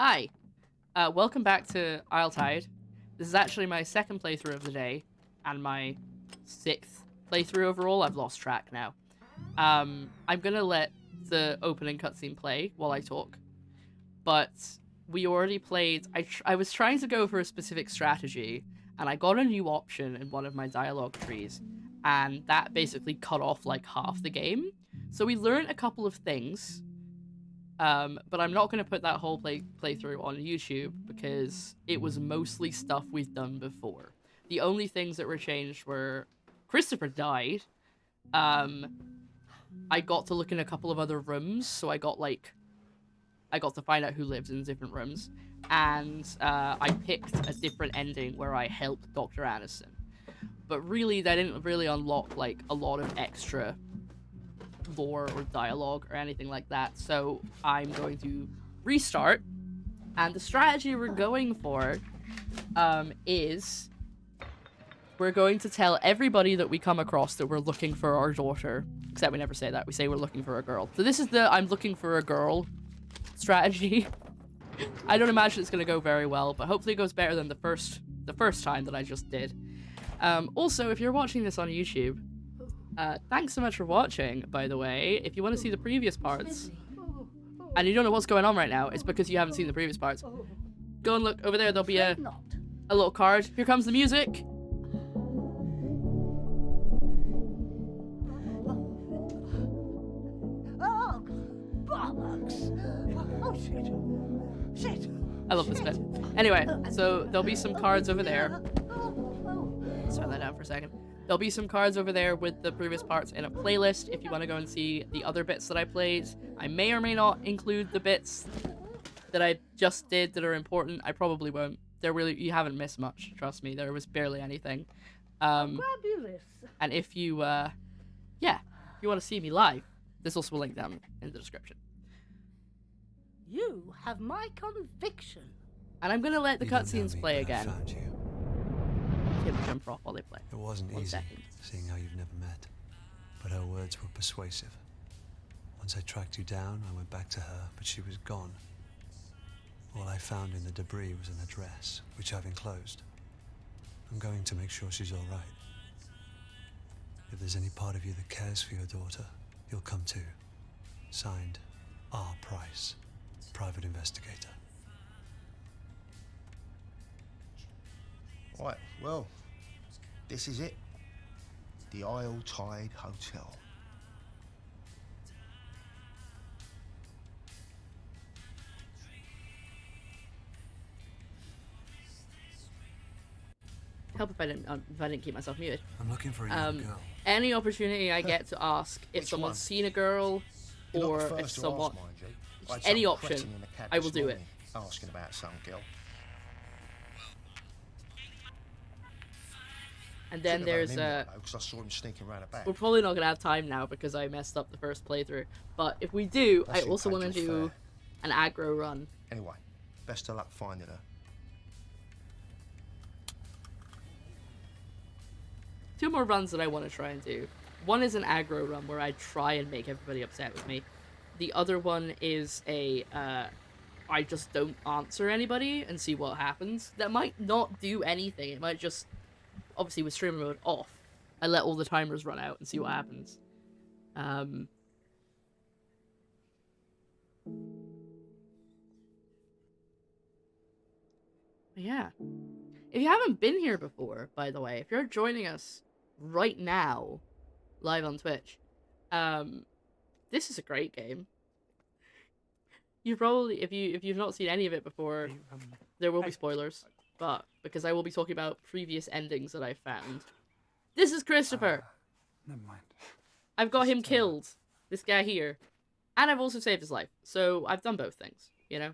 Hi, welcome back to Isletide. This is actually my second playthrough of the day, and my 6th playthrough overall. I've lost track now. I'm gonna let the opening cutscene play while I talk, but we already played. I was trying to go for a specific strategy, and I got a new option in one of my dialogue trees, and that basically cut off like half the game. So we learned a couple of things. But I'm not going to put that whole playthrough on YouTube because it was mostly stuff we've done before. The only things that were changed were Christopher died. I got to look in a couple of other rooms, so I got to find out who lives in different rooms, and I picked a different ending where I helped Dr. Aniston. But really, that didn't really unlock like a lot of extra lore or dialogue or anything like that, so I'm going to restart, and the strategy we're going for is we're going to tell everybody that we come across that we're looking for our daughter, except we never say that, we say we're looking for a girl. So this is the I'm looking for a girl strategy. I don't imagine it's going to go very well, but hopefully it goes better than the first time that I just did. Also, if you're watching this on YouTube, thanks so much for watching, by the way. If you want to see the previous parts, and you don't know what's going on right now, it's because you haven't seen the previous parts. Go and look over there, there'll be a little card. Here comes the music. Oh, bollocks! Oh, shit! I love this bit. Anyway, so there'll be some cards over there. Let's turn that down for a second. There'll be some cards over there with the previous parts in a playlist if you want to go and see the other bits that I played. I may or may not include the bits that I just did that are important. I probably won't. You haven't missed much, trust me. There was barely anything. Fabulous. And if you want to see me live, there's also a link down in the description. You have my conviction. And I'm gonna let the cutscenes play again. I found you. Hit the jumper off while they play. It wasn't One easy, second. seeing how you've never met, but her words were persuasive. Once I tracked you down, I went back to her, but she was gone. All I found in the debris was an address, which I've enclosed. I'm going to make sure she's all right. If there's any part of you that cares for your daughter, you'll come too. Signed, R. Price, Private Investigator. Right, well, this is it. The Isletide Hotel. Help if I didn't keep myself muted. I'm looking for a young girl. Any opportunity I get to ask if Which someone's one? seen a girl, You're not or the if first to someone, ask, mind you. I had any some option, cretin in the cab I will this do it. morning asking about some girl. And then there's because I saw him sneaking around a back. we're probably not gonna have time now because I messed up the first playthrough. But if we do, That's I also want to your do fare. an aggro run. Anyway, best of luck finding her. 2 more runs that I want to try and do. One is an aggro run where I try and make everybody upset with me. The other one is a I just don't answer anybody and see what happens. That might not do anything. It might just, obviously with streamer mode off, I let all the timers run out and see what happens. Yeah. If you haven't been here before, by the way, if you're joining us right now, live on Twitch, this is a great game. You probably, if you've not seen any of it before, there will be spoilers, but because I will be talking about previous endings that I found. This is Christopher. Never mind. I've got him killed. This guy here, and I've also saved his life. So I've done both things, you know.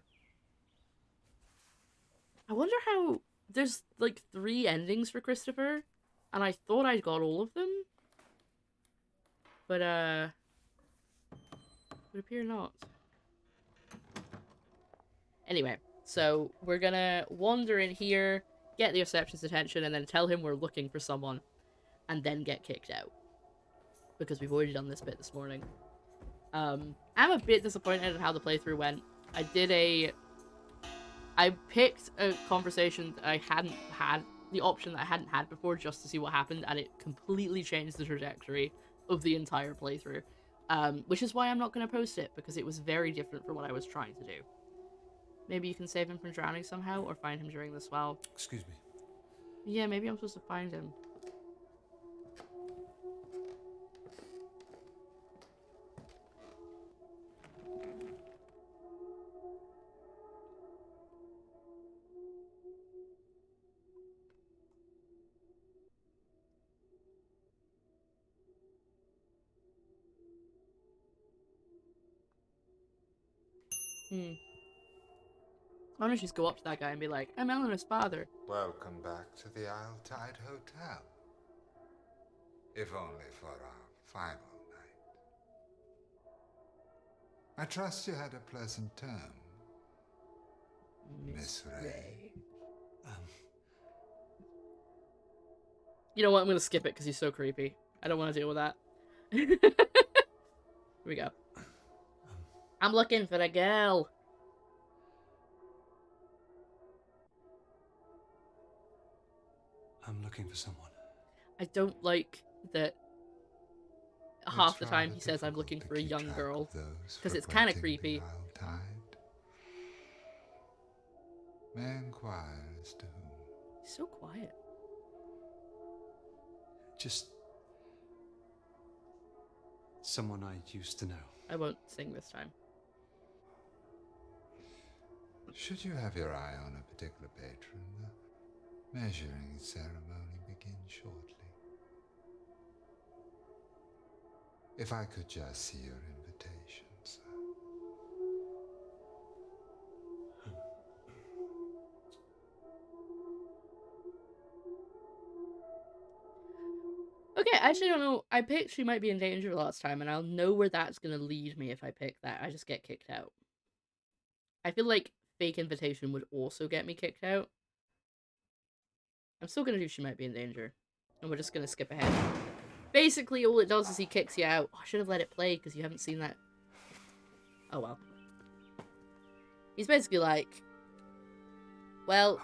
I wonder how there's like 3 endings for Christopher, and I thought I got all of them, but would appear not. Anyway, so we're gonna wander in here, get the receptionist's attention, and then tell him we're looking for someone, and then get kicked out. Because we've already done this bit this morning. I'm a bit disappointed in how the playthrough went. I did a I picked a conversation that I hadn't had, the option that I hadn't had before, just to see what happened, and it completely changed the trajectory of the entire playthrough. Which is why I'm not going to post it, because it was very different from what I was trying to do. Maybe you can save him from drowning somehow, or find him during the swell. Excuse me. Yeah, maybe I'm supposed to find him. Why don't you just go up to that guy and be like, I'm Eleanor's father. Welcome back to the Isle Tide Hotel. If only for our final night. I trust you had a pleasant term, Miss Ray. You know what? I'm going to skip it because he's so creepy. I don't want to deal with that. Here we go. I'm looking for a girl. I'm looking for someone. I don't like that half the time he says I'm looking for a young girl. Because it's kind of creepy. May I inquire as to whom? He's so quiet. Just someone I used to know. I won't sing this time. Should you have your eye on a particular patron, the measuring ceremony begins shortly. If I could just see your invitation, sir. Okay, I actually don't know. I picked She Might Be in Danger last time, and I'll know where that's going to lead me if I pick that. I just get kicked out. I feel like Fake Invitation would also get me kicked out. I'm still going to do She Might Be in Danger. And we're just going to skip ahead. Basically, all it does is he kicks you out. Oh, I should have let it play because you haven't seen that. Oh, well. He's basically like, well,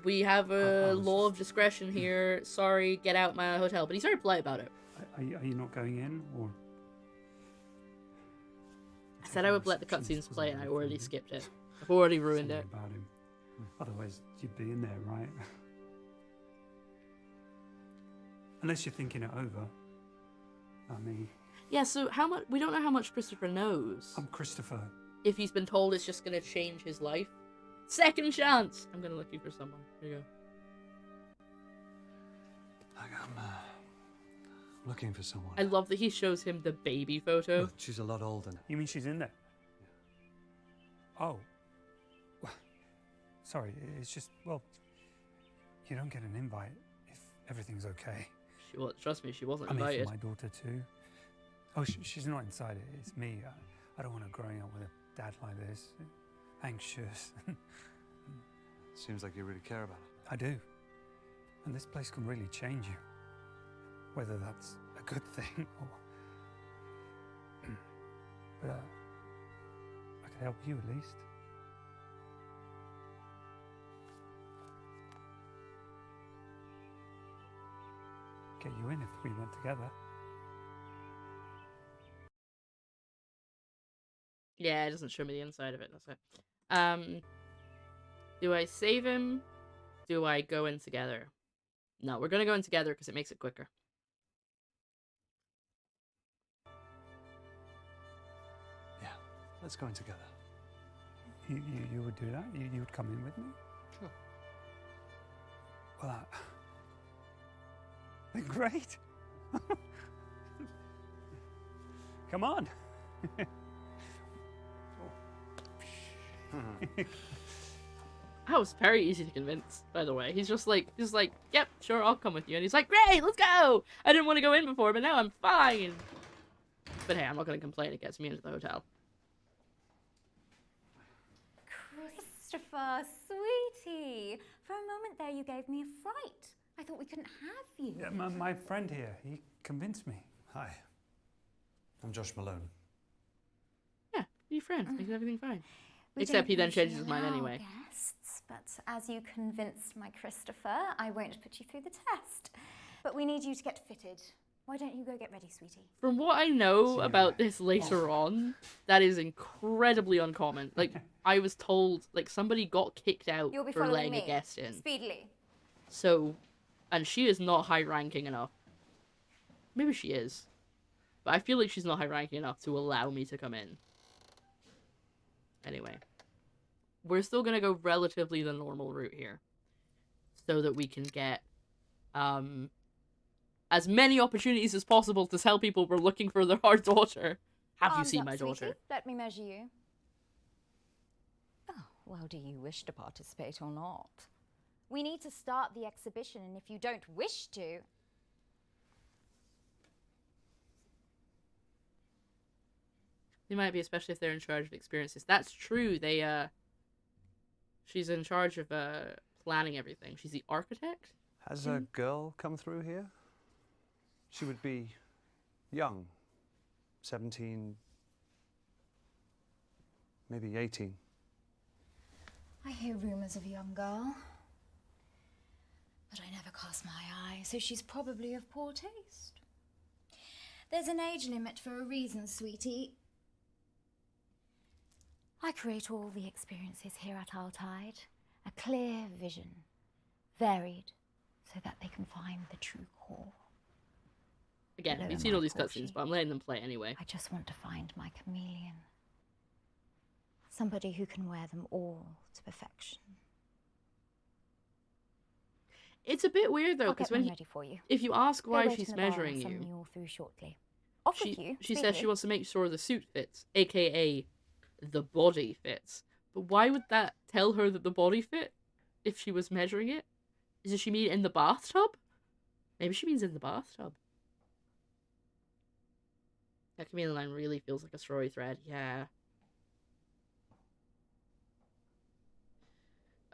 we have a law of discretion here. Sorry, get out my hotel. But he's very polite about it. Are you not going in, or? I said I would let the cutscenes play, and I already skipped it. I've already ruined it. About him. Otherwise, you'd be in there, right? Unless you're thinking it over. I mean... Yeah, so how much... We don't know how much Christopher knows. I'm Christopher. If he's been told it's just going to change his life. Second chance! I'm going to look you for someone. Here you go. I'm looking for someone. I love that he shows him the baby photo. Look, she's a lot older now. You mean she's in there? Yeah. Oh. Sorry, it's just, well, you don't get an invite if everything's okay. She was, trust me, she wasn't I mean, invited. for my daughter too. Oh, she's not inside it. It's me. I don't want her growing up with a dad like this. Anxious. Seems like you really care about it. I do. And this place can really change you. Whether that's a good thing or... But I could help you at least. Get you in if we went together. Yeah, it doesn't show me the inside of it, that's it. Do I save him? Do I go in together? No, we're gonna go in together because it makes it quicker. Yeah, let's go in together. You would do that? You would come in with me? Sure. Well, then great. Come on. That was very easy to convince, by the way. He's just like, yep, sure, I'll come with you. And he's like, great, let's go! I didn't want to go in before, but now I'm fine. But hey, I'm not going to complain. It gets me into the hotel. Christopher, sweetie. For a moment there, you gave me a fright. I thought we couldn't have you. Yeah, my friend here, he convinced me. Hi. I'm Josh Malone. Yeah, be friends. Makes everything fine. We Except don't he then usually changes his mind allow anyway. Guests, but as you convinced my Christopher, I won't put you through the test. But we need you to get fitted. Why don't you go get ready, sweetie? From what I know about this later on, that is incredibly uncommon. Like, I was told, like, somebody got kicked out You'll be for following letting me. a guest in. Speedily. So, and she is not high-ranking enough. Maybe she is. But I feel like she's not high-ranking enough to allow me to come in. Anyway. We're still gonna go relatively the normal route here. So that we can get, as many opportunities as possible to tell people we're looking for our daughter. Have you Arms seen up, my daughter? sweetie. Let me measure you. Oh, well, do you wish to participate or not? We need to start the exhibition, and if you don't wish to... They might be, especially if they're in charge of experiences. That's true. She's in charge of planning everything. She's the architect. Has a girl come through here? She would be young, 17, maybe 18. I hear rumours of a young girl, but I never cast my eye, so she's probably of poor taste. There's an age limit for a reason, sweetie. I create all the experiences here at Our Tide, a clear vision, varied, so that they can find the true core. Again, Hello, you've seen all my these Portia. cutscenes, but I'm letting them play anyway. I just want to find my chameleon. Somebody who can wear them all to perfection. It's a bit weird though, I'll because get them ready for you. if you ask Go why wait she's in the bar, I'll measuring summon you, all through shortly. Off with you. she says speedily. she wants to make sure the suit fits, aka the body fits. But why would that tell her that the body fit if she was measuring it? Does she mean in the bathtub? Maybe she means in the bathtub. That chameleon line really feels like a story thread, yeah.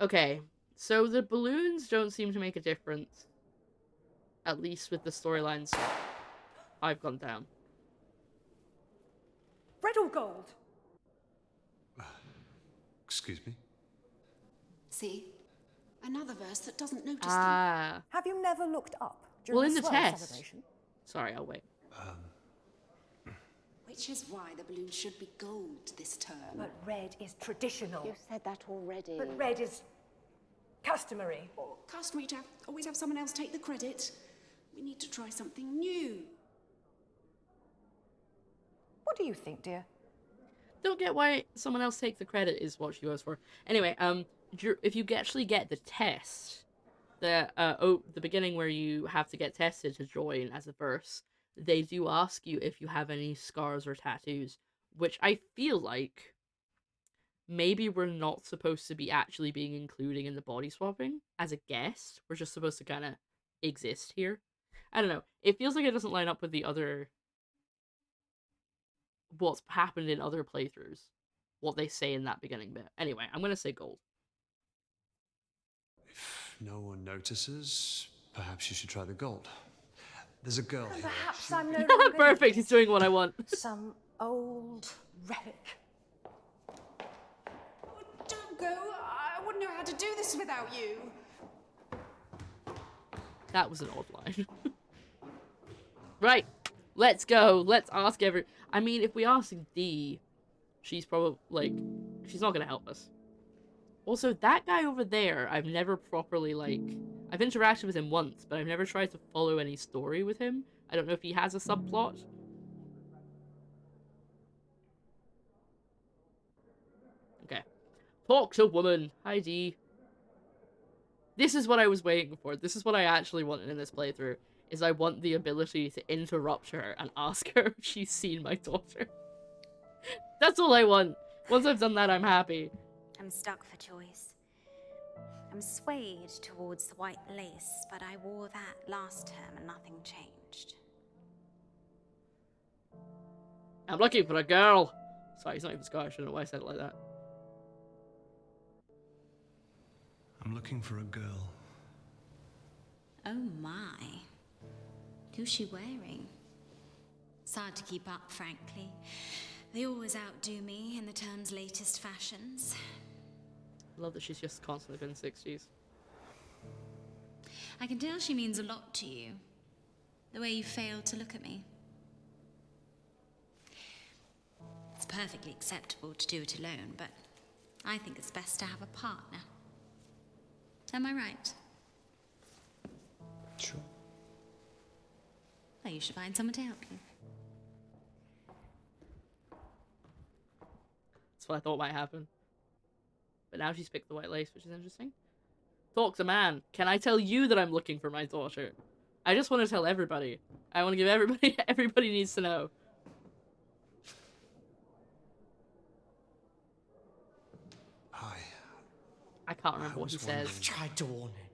Okay, so the balloons don't seem to make a difference. At least with the storylines I've gone down. Red or gold? Excuse me? See? Another verse that doesn't notice them. Ah. Have you never looked up during Well, in the swirl test. celebration? Sorry, I'll wait. Which is why the balloon should be gold this term. But red is traditional. You said that already. But red is customary. Customary to always have someone else take the credit. We need to try something new. What do you think, dear? Don't get why someone else takes the credit is what she goes for. Anyway, if you actually get the test, the beginning where you have to get tested to join as a verse, they do ask you if you have any scars or tattoos, which I feel like maybe we're not supposed to be actually being including in the body swapping as a guest. We're just supposed to kind of exist here. I don't know. It feels like it doesn't line up with the other... what's happened in other playthroughs. What they say in that beginning bit. Anyway, I'm going to say gold. If no one notices, perhaps you should try the gold. There's a girl here. Perhaps I'm no longer Perfect, he's doing what I want. some old relic. Oh, don't go. I wouldn't know how to do this without you. That was an odd line. Right, let's go. Let's ask I mean, if we ask Dee, she's probably, like, she's not going to help us. Also, that guy over there, I've never properly, like... I've interacted with him once, but I've never tried to follow any story with him. I don't know if he has a subplot. Okay. Talk to woman. Hi, Dee. This is what I was waiting for. This is what I actually wanted in this playthrough. Is I want the ability to interrupt her and ask her if she's seen my daughter. That's all I want. Once I've done that, I'm happy. I'm stuck for choice. I'm swayed towards the white lace, but I wore that last term and nothing changed. I'm looking for a girl. Sorry, he's not even Scottish. I don't know why I said it like that. I'm looking for a girl. Oh my. Who's she wearing? It's hard to keep up, frankly. They always outdo me in the term's latest fashions. I love that she's just constantly been 60s. I can tell she means a lot to you. The way you failed to look at me. It's perfectly acceptable to do it alone, but I think it's best to have a partner. Am I right? Sure. Well, you should find someone to help you. That's what I thought might happen. But now she's picked the white lace, which is interesting. Talk to man. Can I tell you that I'm looking for my daughter? I just want to tell everybody. I want to give everybody... Everybody needs to know. I can't remember what he says. I've tried to warn her.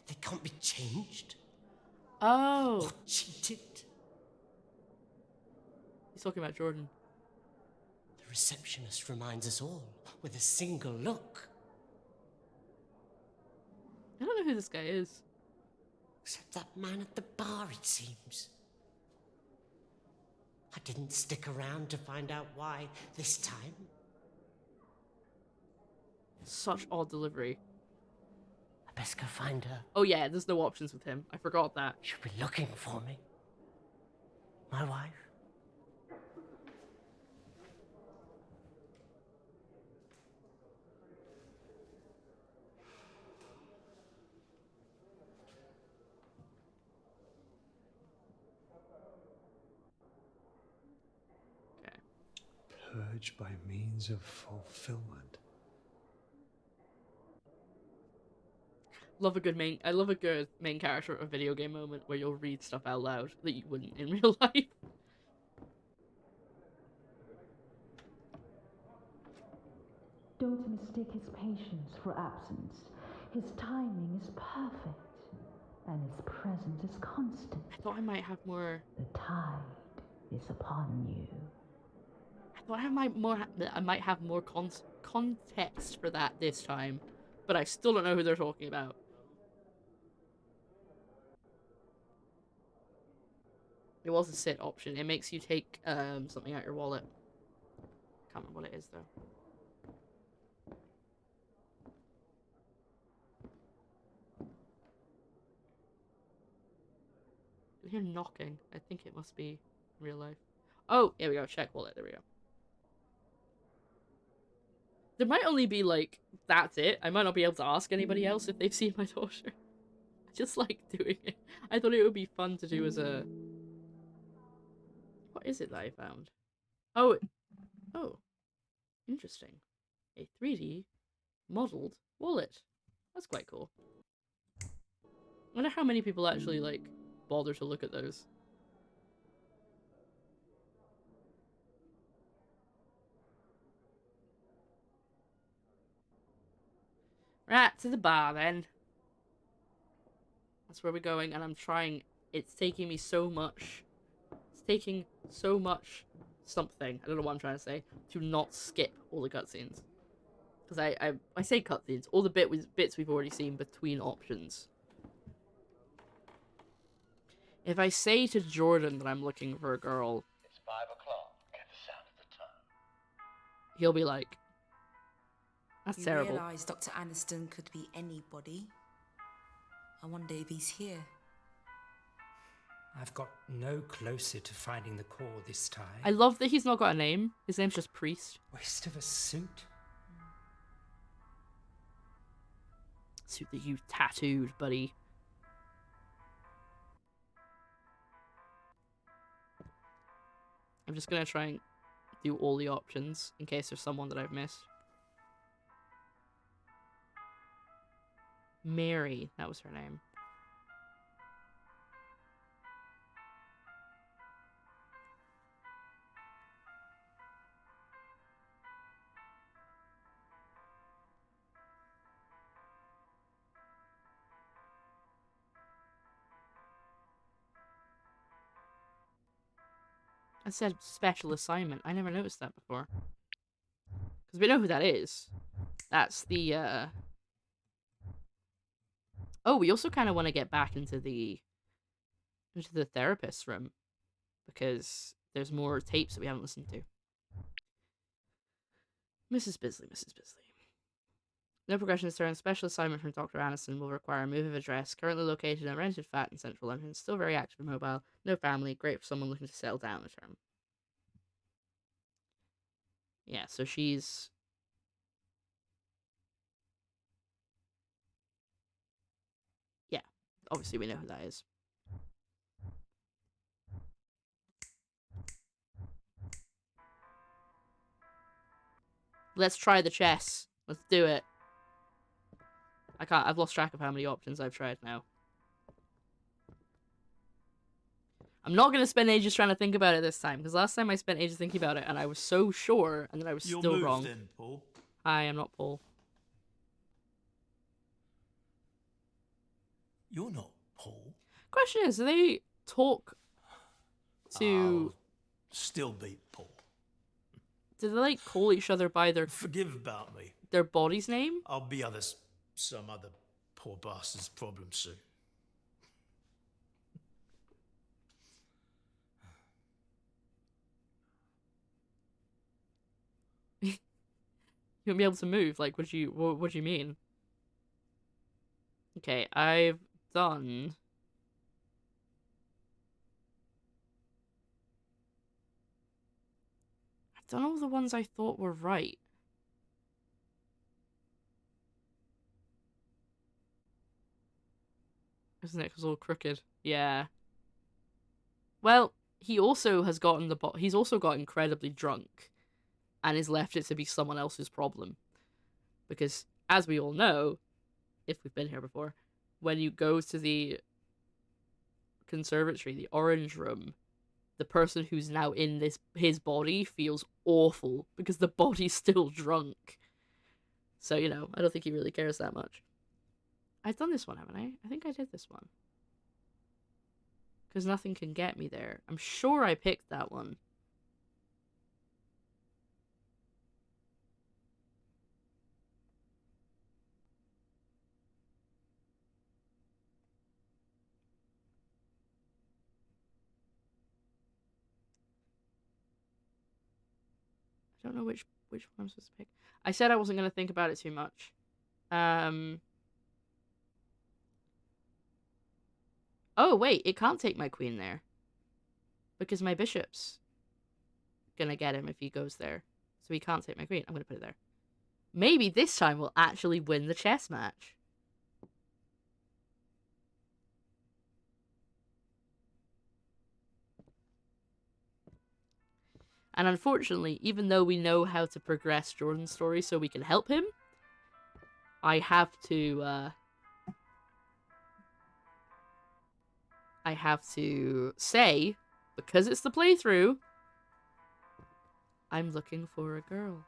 They can't be changed. Oh. Or cheated. He's talking about Jordan. The receptionist reminds us all with a single look. I don't know who this guy is. Except that man at the bar, it seems. I didn't stick around to find out why this time. Such odd delivery. I best go find her. Oh yeah, there's no options with him. I forgot that. She'll be looking for me. My wife. Okay. Purge by means of fulfillment. I love a good main character of a video game moment where you'll read stuff out loud that you wouldn't in real life. Don't mistake his patience for absence. His timing is perfect, and his presence is constant. I thought I might have more... The tide is upon you. I thought I might have more context for that this time, but I still don't know who they're talking about. It was a sit option. It makes you take something out your wallet. Can't remember what it is though. I hear knocking. I think it must be real life. Oh, here we go. Check wallet. There we go. There might only be like, that's it. I might not be able to ask anybody else if they've seen my daughter. I just like doing it. I thought it would be fun to do as a... What is it that I found? Oh, interesting. A 3D modeled wallet. That's quite cool. I wonder how many people actually, like, bother to look at those. Right, to the bar then. That's where we're going, and I'm trying. It's taking me so much. It's taking so much something. I don't know what I'm trying to say. To not skip all the cutscenes. Because I say cutscenes. All the bits we've already seen between options. If I say to Jordan that I'm looking for a girl, it's 5 o'clock at the sound of the tongue. He'll be like, that's you terrible. You realise Dr. Aniston could be anybody. I wonder if he's here. I've got no closer to finding the core this time. I love that he's not got a name. His name's just Priest. Waste of a suit. Suit that you tattooed, buddy. I'm just gonna try and do all the options in case there's someone that I've missed. Mary, that was her name. I said special assignment. I never noticed that before. Because we know who that is. That's the, Oh, we also kind of want to get back into the therapist's room. Because there's more tapes that we haven't listened to. Mrs. Bisley, Mrs. Bisley. No progression this turn. Special assignment from Dr. Anderson will require a move of address. Currently located in a rented flat in central London. Still very active and mobile. No family. Great for someone looking to settle down a term. Yeah, so she's... Yeah, obviously we know who that is. Let's try the chess. Let's do it. I've lost track of how many options I've tried now. I'm not going to spend ages trying to think about it this time, because last time I spent ages thinking about it, and I was so sure, and then I was still wrong. Then, Paul. Hi, I'm not Paul. You're not Paul. Question is, do they talk to... I'll still be Paul. Do they, like, call each other by their... Forgive about me. Their body's name? I'll be some other poor bastard's problem soon. You won't be able to move. Like, what do you mean? Okay, I've done... I've done all the ones I thought were right. His neck was all crooked. Yeah. Well, he also has gotten he's also got incredibly drunk. And has left it to be someone else's problem. Because, as we all know, if we've been here before, when you go to the conservatory, the orange room, the person who's now in his body feels awful because the body's still drunk. So, you know, I don't think he really cares that much. I've done this one, haven't I? I think I did this one. Because nothing can get me there. I'm sure I picked that one. I don't know which one I'm supposed to pick. I said I wasn't going to think about it too much. Oh, wait, it can't take my queen there. Because my bishop's gonna get him if he goes there. So he can't take my queen. I'm gonna put it there. Maybe this time we'll actually win the chess match. And unfortunately, even though we know how to progress Jordan's story so we can help him, I have to say, because it's the playthrough, I'm looking for a girl.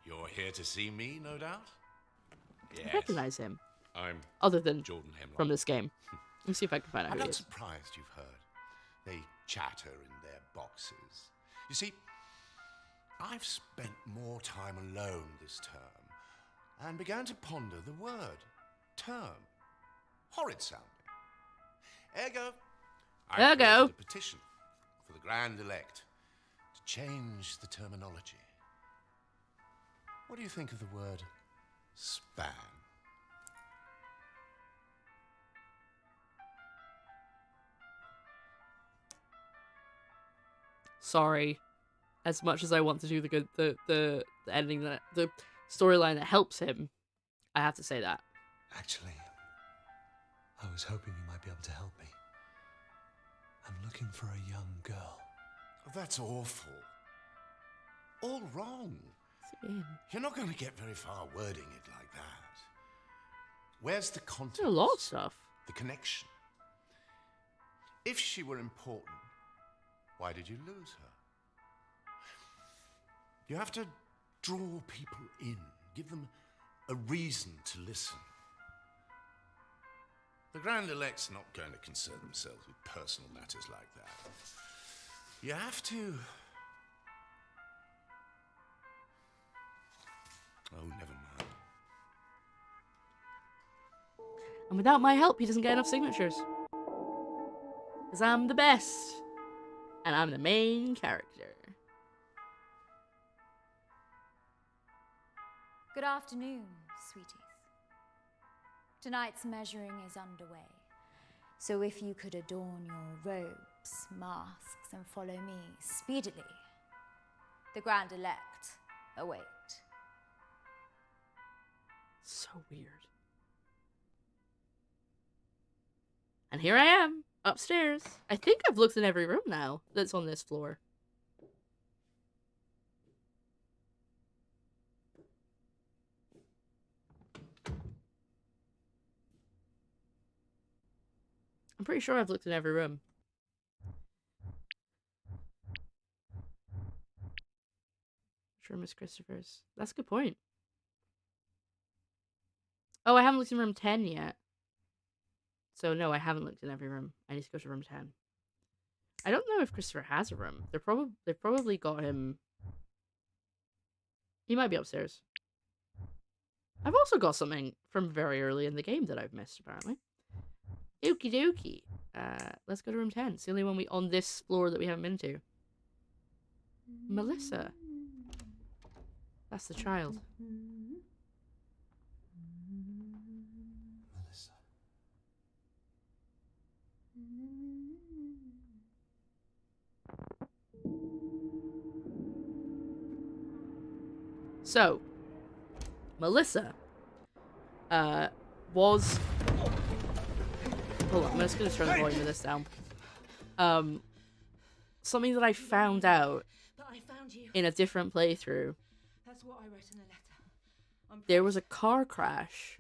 You're here to see me, no doubt? Yes. I recognize him. I'm other than Jordan Hemlock. From this game. Let me see if I can find out I'm who he not is. surprised you've heard. They chatter in their boxes. You see, I've spent more time alone this term and began to ponder the word term. Horrid sounding. Ergo, I created a petition for the Grand Elect to change the terminology. What do you think of the word span? Sorry. As much as I want to do the ending, the storyline that helps him, I have to say that. Actually, I was hoping you might be able to help me. I'm looking for a young girl. Oh, that's awful. All wrong. You're not going to get very far wording it like that. Where's the context? There's a lot of stuff. The connection. If she were important, why did you lose her? You have to draw people in, give them a reason to listen. The Grand Elect's not going to concern themselves with personal matters like that. You have to... Oh, never mind. And without my help, he doesn't get enough signatures. Because I'm the best. And I'm the main character. Good afternoon, sweeties. Tonight's measuring is underway. So if you could adorn your robes, masks, and follow me speedily, the grand elect await. So weird. And here I am, upstairs. I think I've looked in every room now that's on this floor. I'm pretty sure I've looked in every room. Sure, Miss Christopher's. That's a good point. Oh, I haven't looked in room 10 yet. So no, I haven't looked in every room. I need to go to room 10. I don't know if Christopher has a room. They've probably got him. He might be upstairs. I've also got something from very early in the game that I've missed, apparently. Okie dokie. Let's go to room 10. It's the only one on this floor that we haven't been to. Melissa. That's the child. Melissa. So, Melissa, was... Hold on, I'm just gonna turn the volume of this down. Something that I found out in a different playthrough. That's what I wrote in the letter. There was a car crash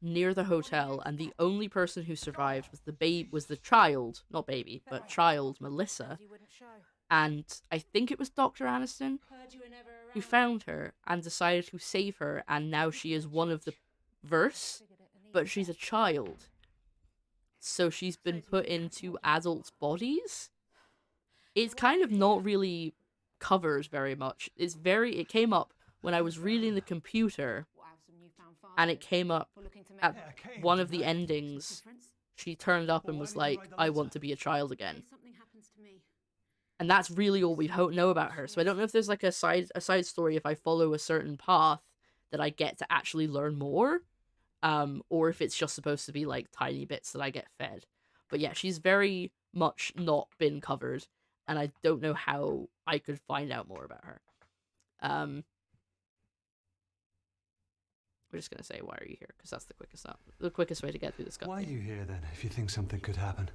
near the hotel, and the only person who survived was the child, not baby, but child, Melissa. And I think it was Dr. Aniston who found her and decided to save her, and now she is one of the verse, but she's a child. So she's been put into adult bodies. It's kind of not really covered very much. It came up when I was reading the computer, and it came up at one of the endings. She turned up and was like, I want to be a child again. And that's really all we know about her. So I don't know if there's like a side story if I follow a certain path that I get to actually learn more. Or if it's just supposed to be like tiny bits that I get fed. But yeah, she's very much not been covered, and I don't know how I could find out more about her. We're just gonna say, why are you here? Because that's the quickest way to get through this. Why are you here then, if you think something could happen?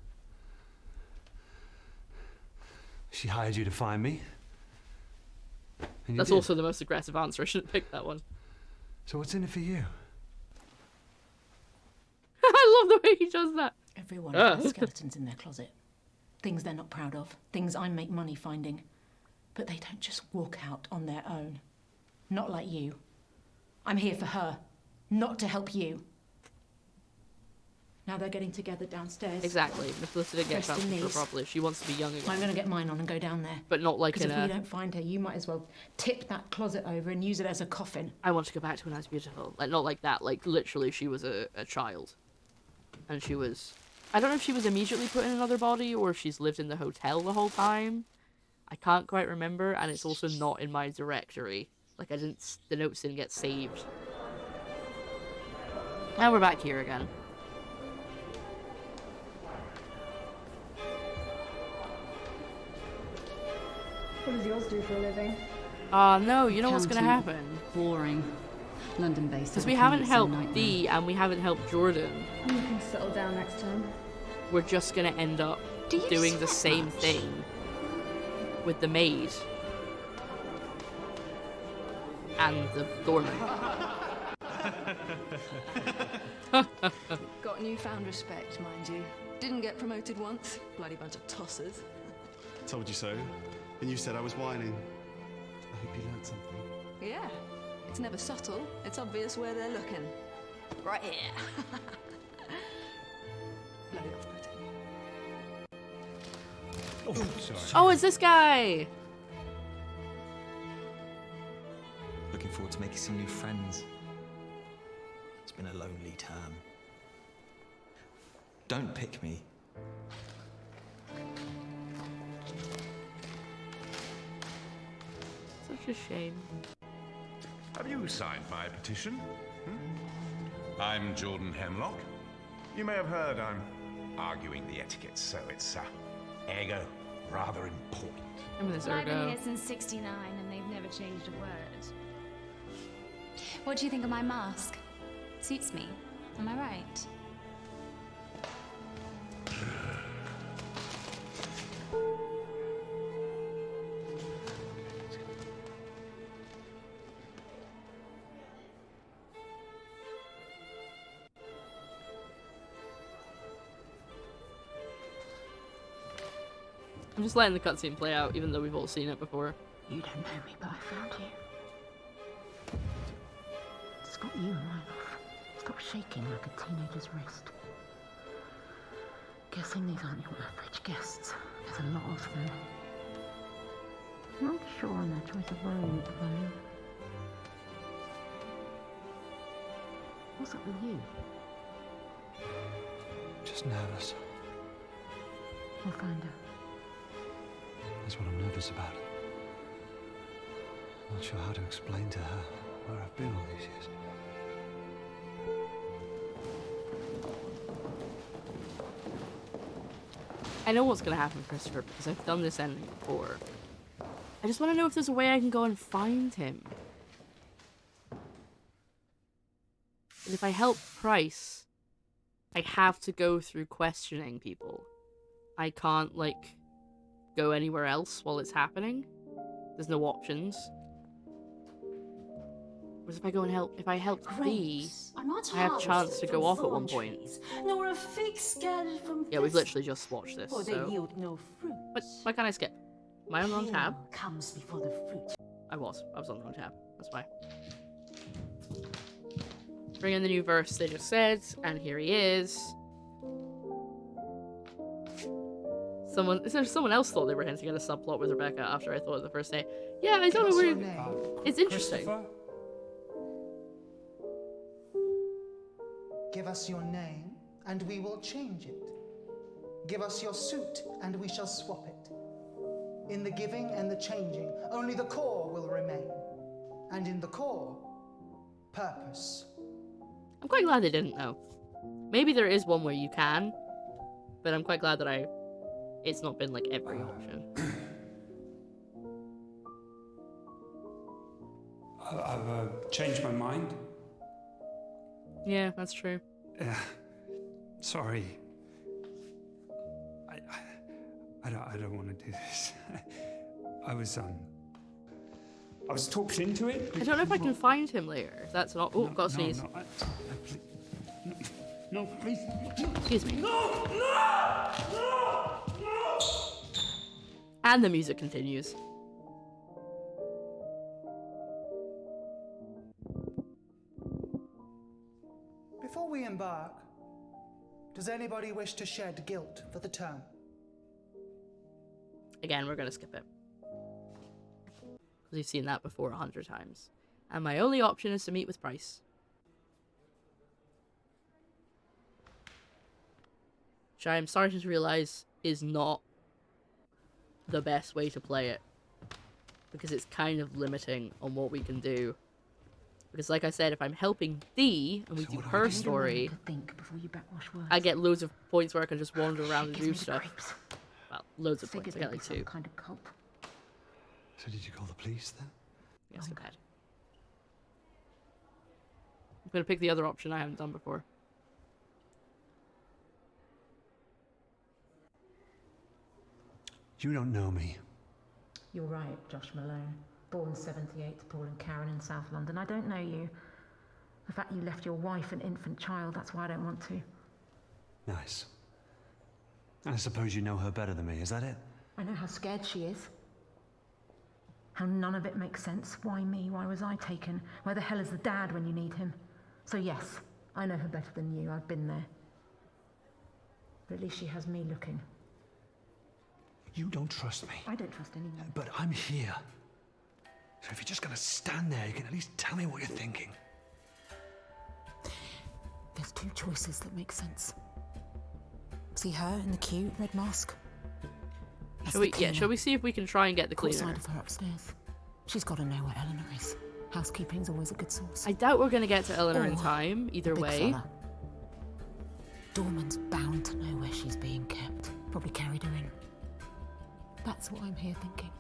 She hired you to find me. That's also the most aggressive answer. I shouldn't pick that one. So what's in it for you? I love the way he does that. Everyone has skeletons in their closet. Things they're not proud of. Things I make money finding. But they don't just walk out on their own. Not like you. I'm here for her, not to help you. Now they're getting together downstairs. Exactly. Miss Melissa didn't get a chance to her properly. She wants to be young again. I'm going to get mine on and go down there. But not like in a... Because if we don't find her, you might as well tip that closet over and use it as a coffin. I want to go back to when I was beautiful. Like, not like that. Like, literally, she was a child. And she was... I don't know if she was immediately put in another body or if she's lived in the hotel the whole time. I can't quite remember, and it's also not in my directory. Like, the notes didn't get saved. Now we're back here again. What does yours do for a living? No, you know what's gonna happen? Boring. London-based. Because we haven't helped Dee and we haven't helped Jordan. You can settle down next time. We're just gonna end up doing the same thing with the maid and the doorman. Got newfound respect, mind you. Didn't get promoted once. Bloody bunch of tossers. Told you so. And you said I was whining. I hope you learned something. Yeah. It's never subtle. It's obvious where they're looking. Right here. Bloody off-putting. Oh, sorry. Oh, it's this guy! Looking forward to making some new friends. It's been a lonely term. Don't pick me. Such a shame. Have you signed my petition? I'm Jordan Hemlock. You may have heard I'm arguing the etiquette, so it's ergo rather important. Well, I've been here since '69 and they've never changed a word. What do you think of my mask? Suits me. Am I right? I'm just letting the cutscene play out, even though we've all seen it before. You don't know me, but I found you. It's got you and mine off. Stop shaking like a teenager's wrist. Guessing these aren't your average guests. There's a lot of them. Not sure on their choice of robe, though. What's up with you? Just nervous. We'll find her. That's what I'm nervous about. Not sure how to explain to her where I've been all these years. I know what's gonna happen, Christopher, because I've done this ending before. I just want to know if there's a way I can go and find him. And if I help Price, I have to go through questioning people. I can't, like, go anywhere else while it's happening. There's no options. Whereas if I go and help, if I help Thee, I have a chance to go off at one point. Nor a fig scattered from Yeah, we've literally just watched this, for they so... yield no fruit. But why can't I skip? Am I on the wrong tab? Comes before the fruit. I was on the wrong tab. That's why. Bring in the new verse they just said, and here he is. Someone else thought they were hinting at a subplot with Rebecca after I thought it the first day. Yeah, I don't know where... It's interesting. Give us your name, and we will change it. Give us your suit, and we shall swap it. In the giving and the changing, only the core will remain. And in the core, purpose. I'm quite glad they didn't, though. Maybe there is one where you can, but I'm quite glad that it's not been, like, every option. I've changed my mind. Yeah, that's true. Sorry. I don't want to do this. I was talked into it. I don't know if I can find him later. That's not... Oh, got a sneeze. No, please. Excuse me. No! And the music continues. Before we embark, does anybody wish to shed guilt for the term? Again, we're gonna skip it. Because we've seen that before 100 times. And my only option is to meet with Price. Which I am starting to realize is not the best way to play it. Because it's kind of limiting on what we can do. Because like I said, if I'm helping Thee and we do her story, I get loads of points where I can just wander around and do stuff. Well, loads of points. I get like 2. Kind of cult. So did you call the police then? Yes, go ahead. I'm gonna pick the other option I haven't done before. You don't know me. You're right, Josh Malone. Born 78 to Paul and Karen in South London. I don't know you. The fact you left your wife and infant child, that's why I don't want to. Nice. I suppose you know her better than me, is that it? I know how scared she is. How none of it makes sense. Why me? Why was I taken? Where the hell is the dad when you need him? So yes, I know her better than you. I've been there. But at least she has me looking. You don't trust me. I don't trust anyone. But I'm here. So if you're just gonna stand there, you can at least tell me what you're thinking. There's 2 choices that make sense. See her in the queue, red mask? Shall we see if we can try and get the cleaner? Outside of her upstairs. She's got to know where Eleanor is. Housekeeping's always a good source. I doubt we're gonna get to Eleanor in Oh, time, either big way. fella. Dorman's bound to know where she's being kept. Probably carried her in. That's what I'm here thinking.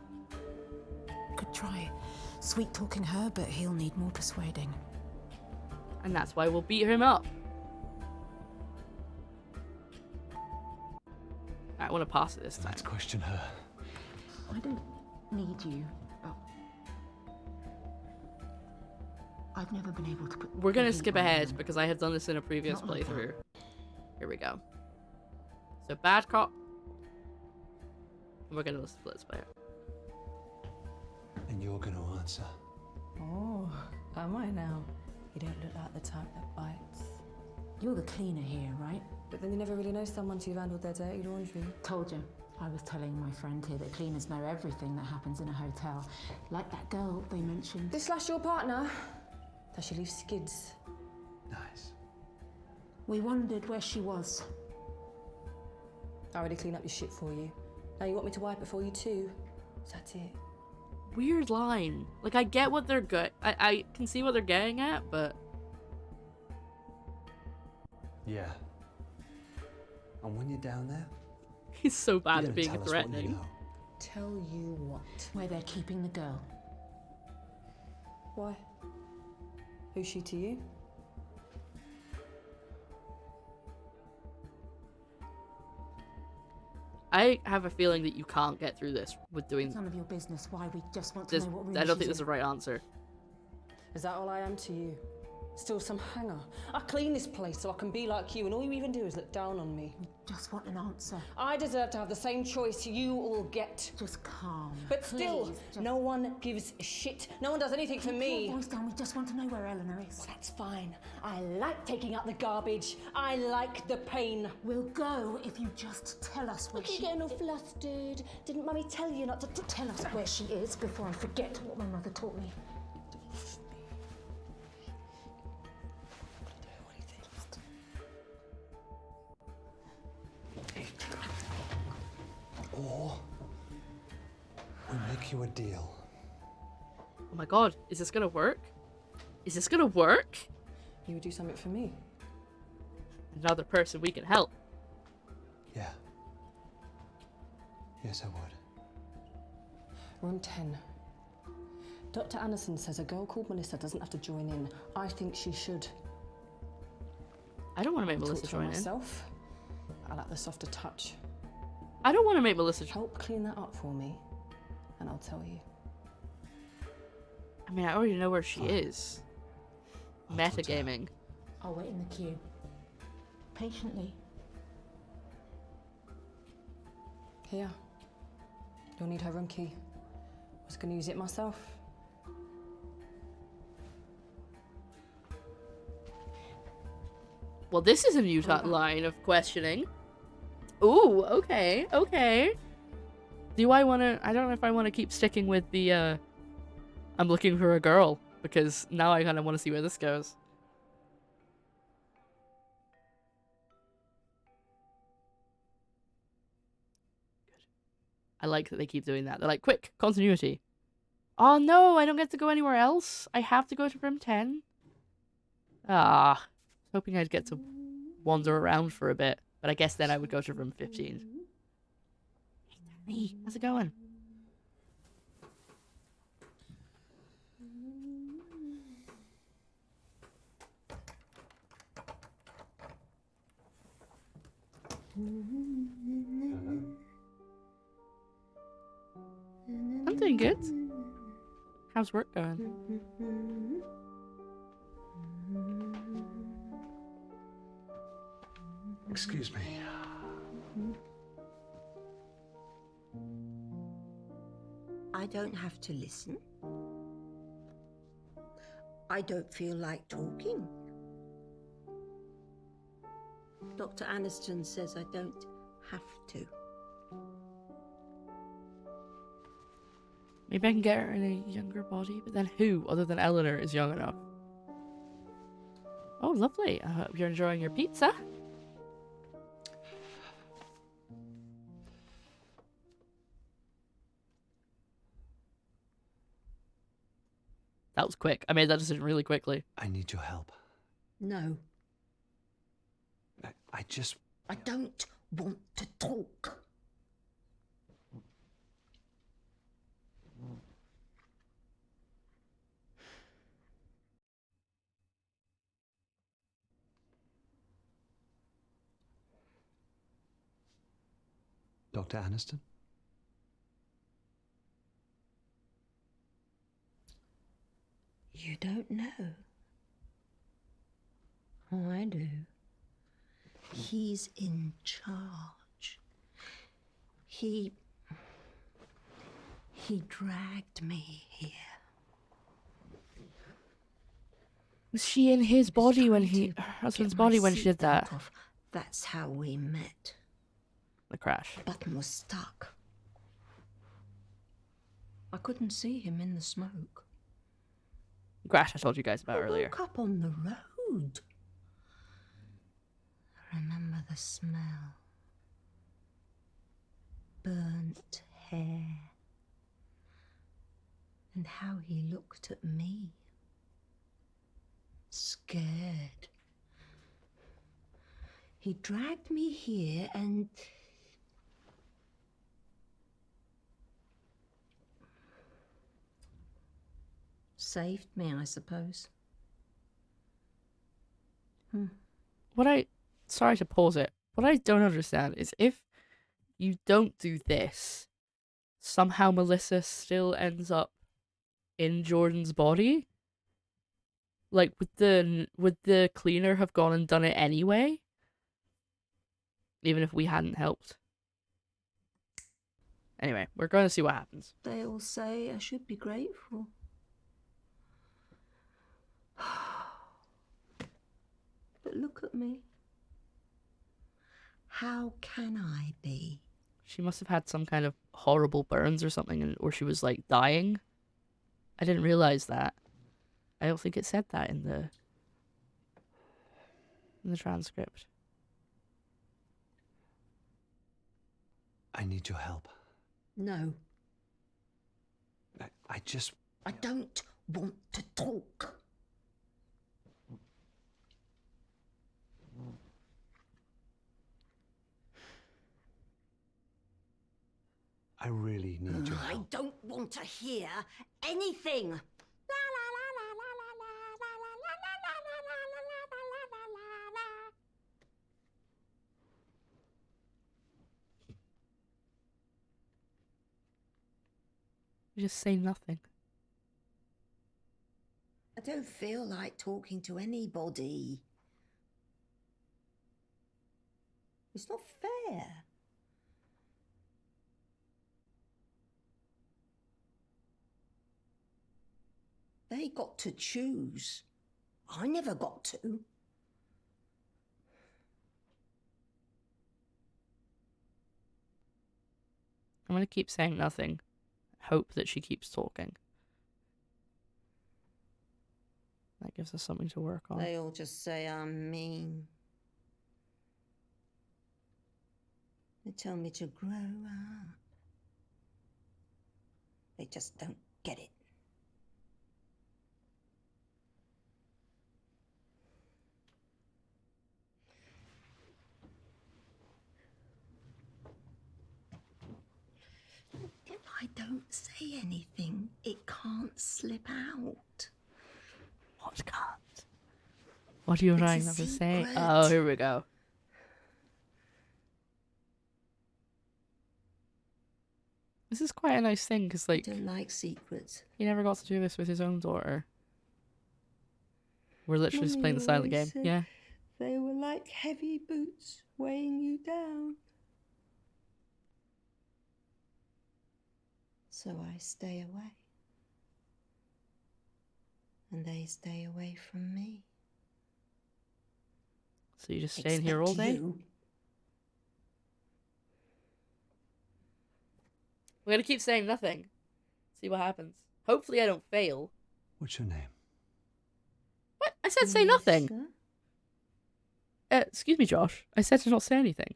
Could try sweet-talking her, but he'll need more persuading. And that's why we'll beat him up. I want to pass it this time. Let's question her. I don't need you. I've never been able to put... We're gonna the heat skip on ahead him. because I have done this in a previous Not like that. playthrough. Here we go. So bad cop. We're gonna split player. And you're going to answer. Oh, am I now? You don't look like the type that bites. You're the cleaner here, right? But then you never really know someone till you've handled their dirty laundry. Told you. I was telling my friend here that cleaners know everything that happens in a hotel. Like that girl they mentioned. This slash your partner? Does she leave skids? Nice. We wondered where she was. I already cleaned up your shit for you. Now you want me to wipe it for you too? Is that it? Weird line. Like, I get what they're good. I can see what they're getting at, but... Yeah. And when you're down there, He's so bad you're at gonna being tell us what you threatening. know. Tell you what. Where they're keeping the girl. Why? Who's she to you? I have a feeling that you can't get through this with doing It's none of your business why we just want to this. know what room I don't she's think this is in. the right answer. Is that all I am to you? Still some hanger? I clean this place so I can be like you, and all you even do is look down on me. Just want an answer. I deserve to have the same choice you all get. Just calm. But still, Please, just... no one gives a shit. No one does anything for Keep me. your voice down. We just want to know where Eleanor is. Well, that's fine. I like taking out the garbage. I like the pain. We'll go if you just tell us where Look, you're she getting all flustered. Didn't Mummy tell you not to Tell us where she is before I forget what my mother taught me. Or we make you a deal. Oh my god, is this gonna work? Is this gonna work? You would do something for me. Another person we can help. Yeah. Yes, I would. Room 10. Dr. Anderson says a girl called Melissa doesn't have to join in. I think she should. I don't want to make I'll Melissa talk to her join in. myself. I like the softer touch. I don't want to make Melissa. Help clean that up for me, and I'll tell you. I mean, I already know where she is. Metagaming. I'll wait in the queue. Patiently. Here. You'll need her room key. I was going to use it myself. Well, this is a new line of questioning. Ooh, okay, okay. Do I want to... I don't know if I want to keep sticking with the, I'm looking for a girl, because now I kind of want to see where this goes. Good. I like that they keep doing that. They're like, quick, continuity. Oh no, I don't get to go anywhere else. I have to go to room 10. Ah, hoping I'd get to wander around for a bit. But I guess then I would go to room 15. Hey, Danny, how's it going? I'm doing good. How's work going? Excuse me. I don't have to listen. I don't feel like talking. Dr. Aniston says I don't have to. Maybe I can get her in a younger body, but then who, other than Eleanor, is young enough? Oh, lovely. I hope you're enjoying your pizza. That That was quick. I made that decision really quickly. I need your help. No. I just... I don't want to talk. Dr. Aniston? You don't know. Oh, I do. He's in charge. He dragged me here. Was she in his body when her husband's body when she did that? That's how we met. The crash. Button was stuck. I couldn't see him in the smoke. Crash I told you guys about earlier. Woke up on the road. I remember the smell. Burnt hair. And how he looked at me. Scared. He dragged me here and... saved me, I suppose. Sorry to pause it. What I don't understand is if you don't do this, somehow Melissa still ends up in Jordan's body? Like, would the cleaner have gone and done it anyway? Even if we hadn't helped. Anyway, we're going to see what happens. They all say I should be grateful. But look at me. How can I be? She must have had some kind of horrible burns or something, or she was like dying. I didn't realize that. I don't think it said that in the transcript. I need your help. No. I just... I don't want to talk. I really need your help. I don't want to hear anything. You just say nothing. I don't feel like talking to anybody. It's not fair. They got to choose. I never got to. I'm going to keep saying nothing. Hope that she keeps talking. That gives us something to work on. They all just say I'm mean. They tell me to grow up. They just don't get it. If I don't say anything, it can't slip out. What can't? What are you trying to say? secret. Oh, here we go. This is quite a nice thing, because, like... I don't like secrets. He never got to do this with his own daughter. We're literally just playing the silent game. Yeah. They were like heavy boots weighing you down. So I stay away. And they stay away from me. So you just stay in here all day? You. We're going to keep saying nothing. See what happens. Hopefully I don't fail. What's your name? What? I said say nothing. Excuse me, Josh. I said to not say anything.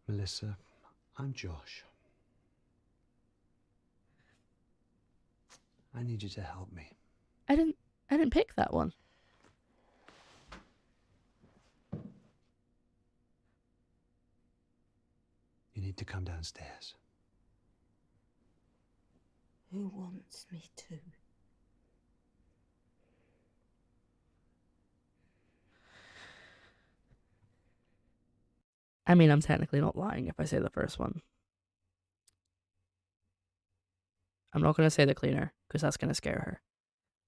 Melissa, I'm Josh. I need you to help me. I didn't pick that one. You need to come downstairs. Who wants me to? I mean, I'm technically not lying if I say the first one. I'm not going to say the cleaner, because that's going to scare her.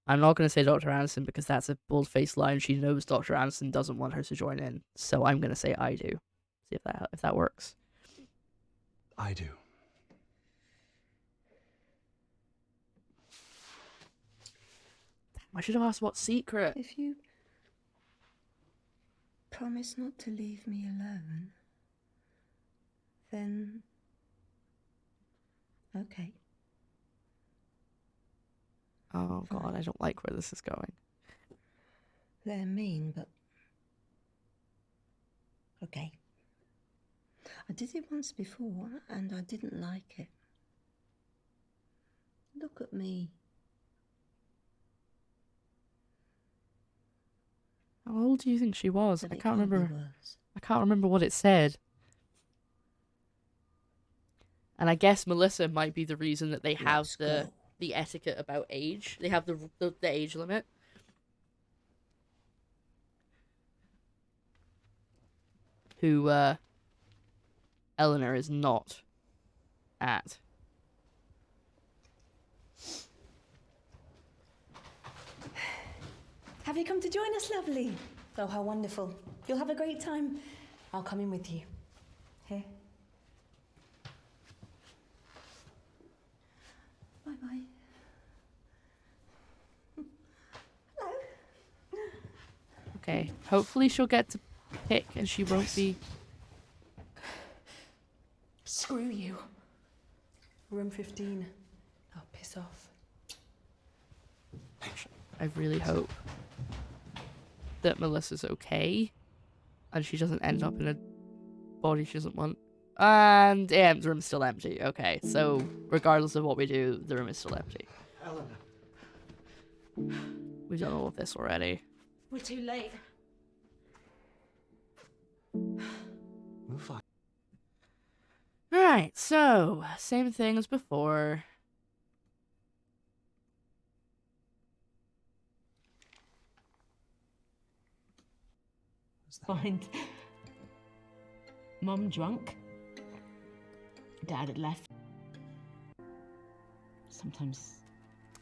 I'm not going to say Dr. Anderson, because that's a bold-faced lie, and she knows Dr. Anderson doesn't want her to join in. So I'm going to say I do. See if that works. I do. I should have asked what secret. If you promise not to leave me alone, then okay. Oh God, I don't like where this is going. They're mean, but okay. I did it once before, and I didn't like it. Look at me. How old do you think she was? But I it can't can't be remember. worse. I can't remember what it said. And I guess Melissa might be the reason that they have the etiquette about age. They have the age limit. Who Eleanor is not at. Have you come to join us, lovely? Oh, how wonderful. You'll have a great time. I'll come in with you. Here. Bye-bye. Okay, hopefully she'll get to pick and she won't be... Screw you. Room 15. Oh, piss off. I really hope that Melissa's okay and she doesn't end up in a body she doesn't want. And yeah, the room's still empty. Okay, so regardless of what we do, the room is still empty. Eleanor. We've done all of this already. We're too late. We'll find. Alright, so same thing as before. Find Mum drunk. Dad had left. Sometimes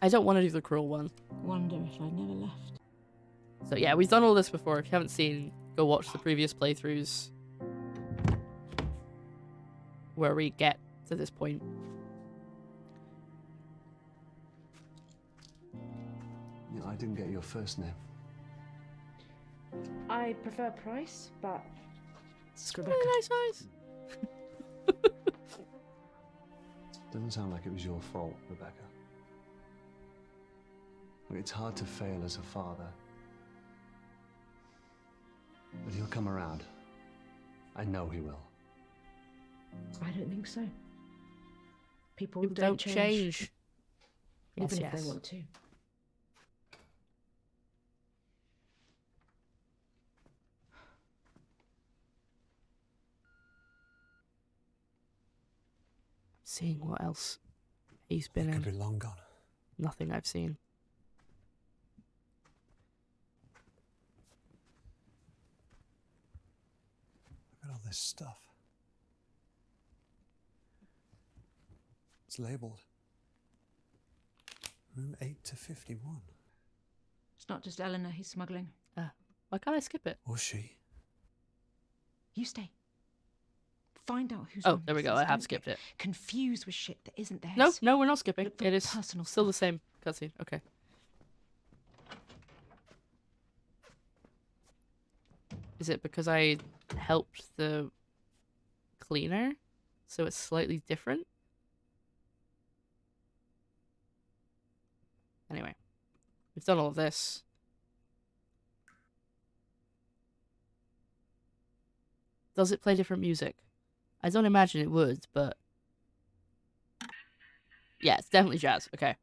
I don't want to do the cruel one. wonder if I'd never left. So yeah, we've done all this before. If you haven't seen, go watch the previous playthroughs where we get to this point. Yeah, I didn't get your first name. I prefer Price, but it's Rebecca. Really nice eyes. Doesn't sound like it was your fault, Rebecca. Look, it's hard to fail as a father. But he'll come around. I know he will. I don't think so. People People don't don't change. even Yes, if yes. they want to. Seeing what else he's been He in. could be long gone. Nothing I've seen. Look at all this stuff. It's labelled. Room 8 to 51. It's not just Eleanor he's smuggling. Why can't I skip it? Or she. You stay. Find out who's Oh, on there we this go. list. I have Don't skipped get it. Confused with shit that isn't theirs. No, no, we're not skipping. Look for It is personal still the stuff. same cutscene. Okay. Is it because I helped the cleaner? So it's slightly different? Anyway. We've done all of this. Does it play different music? I don't imagine it would, but... Yeah, it's definitely jazz. Okay.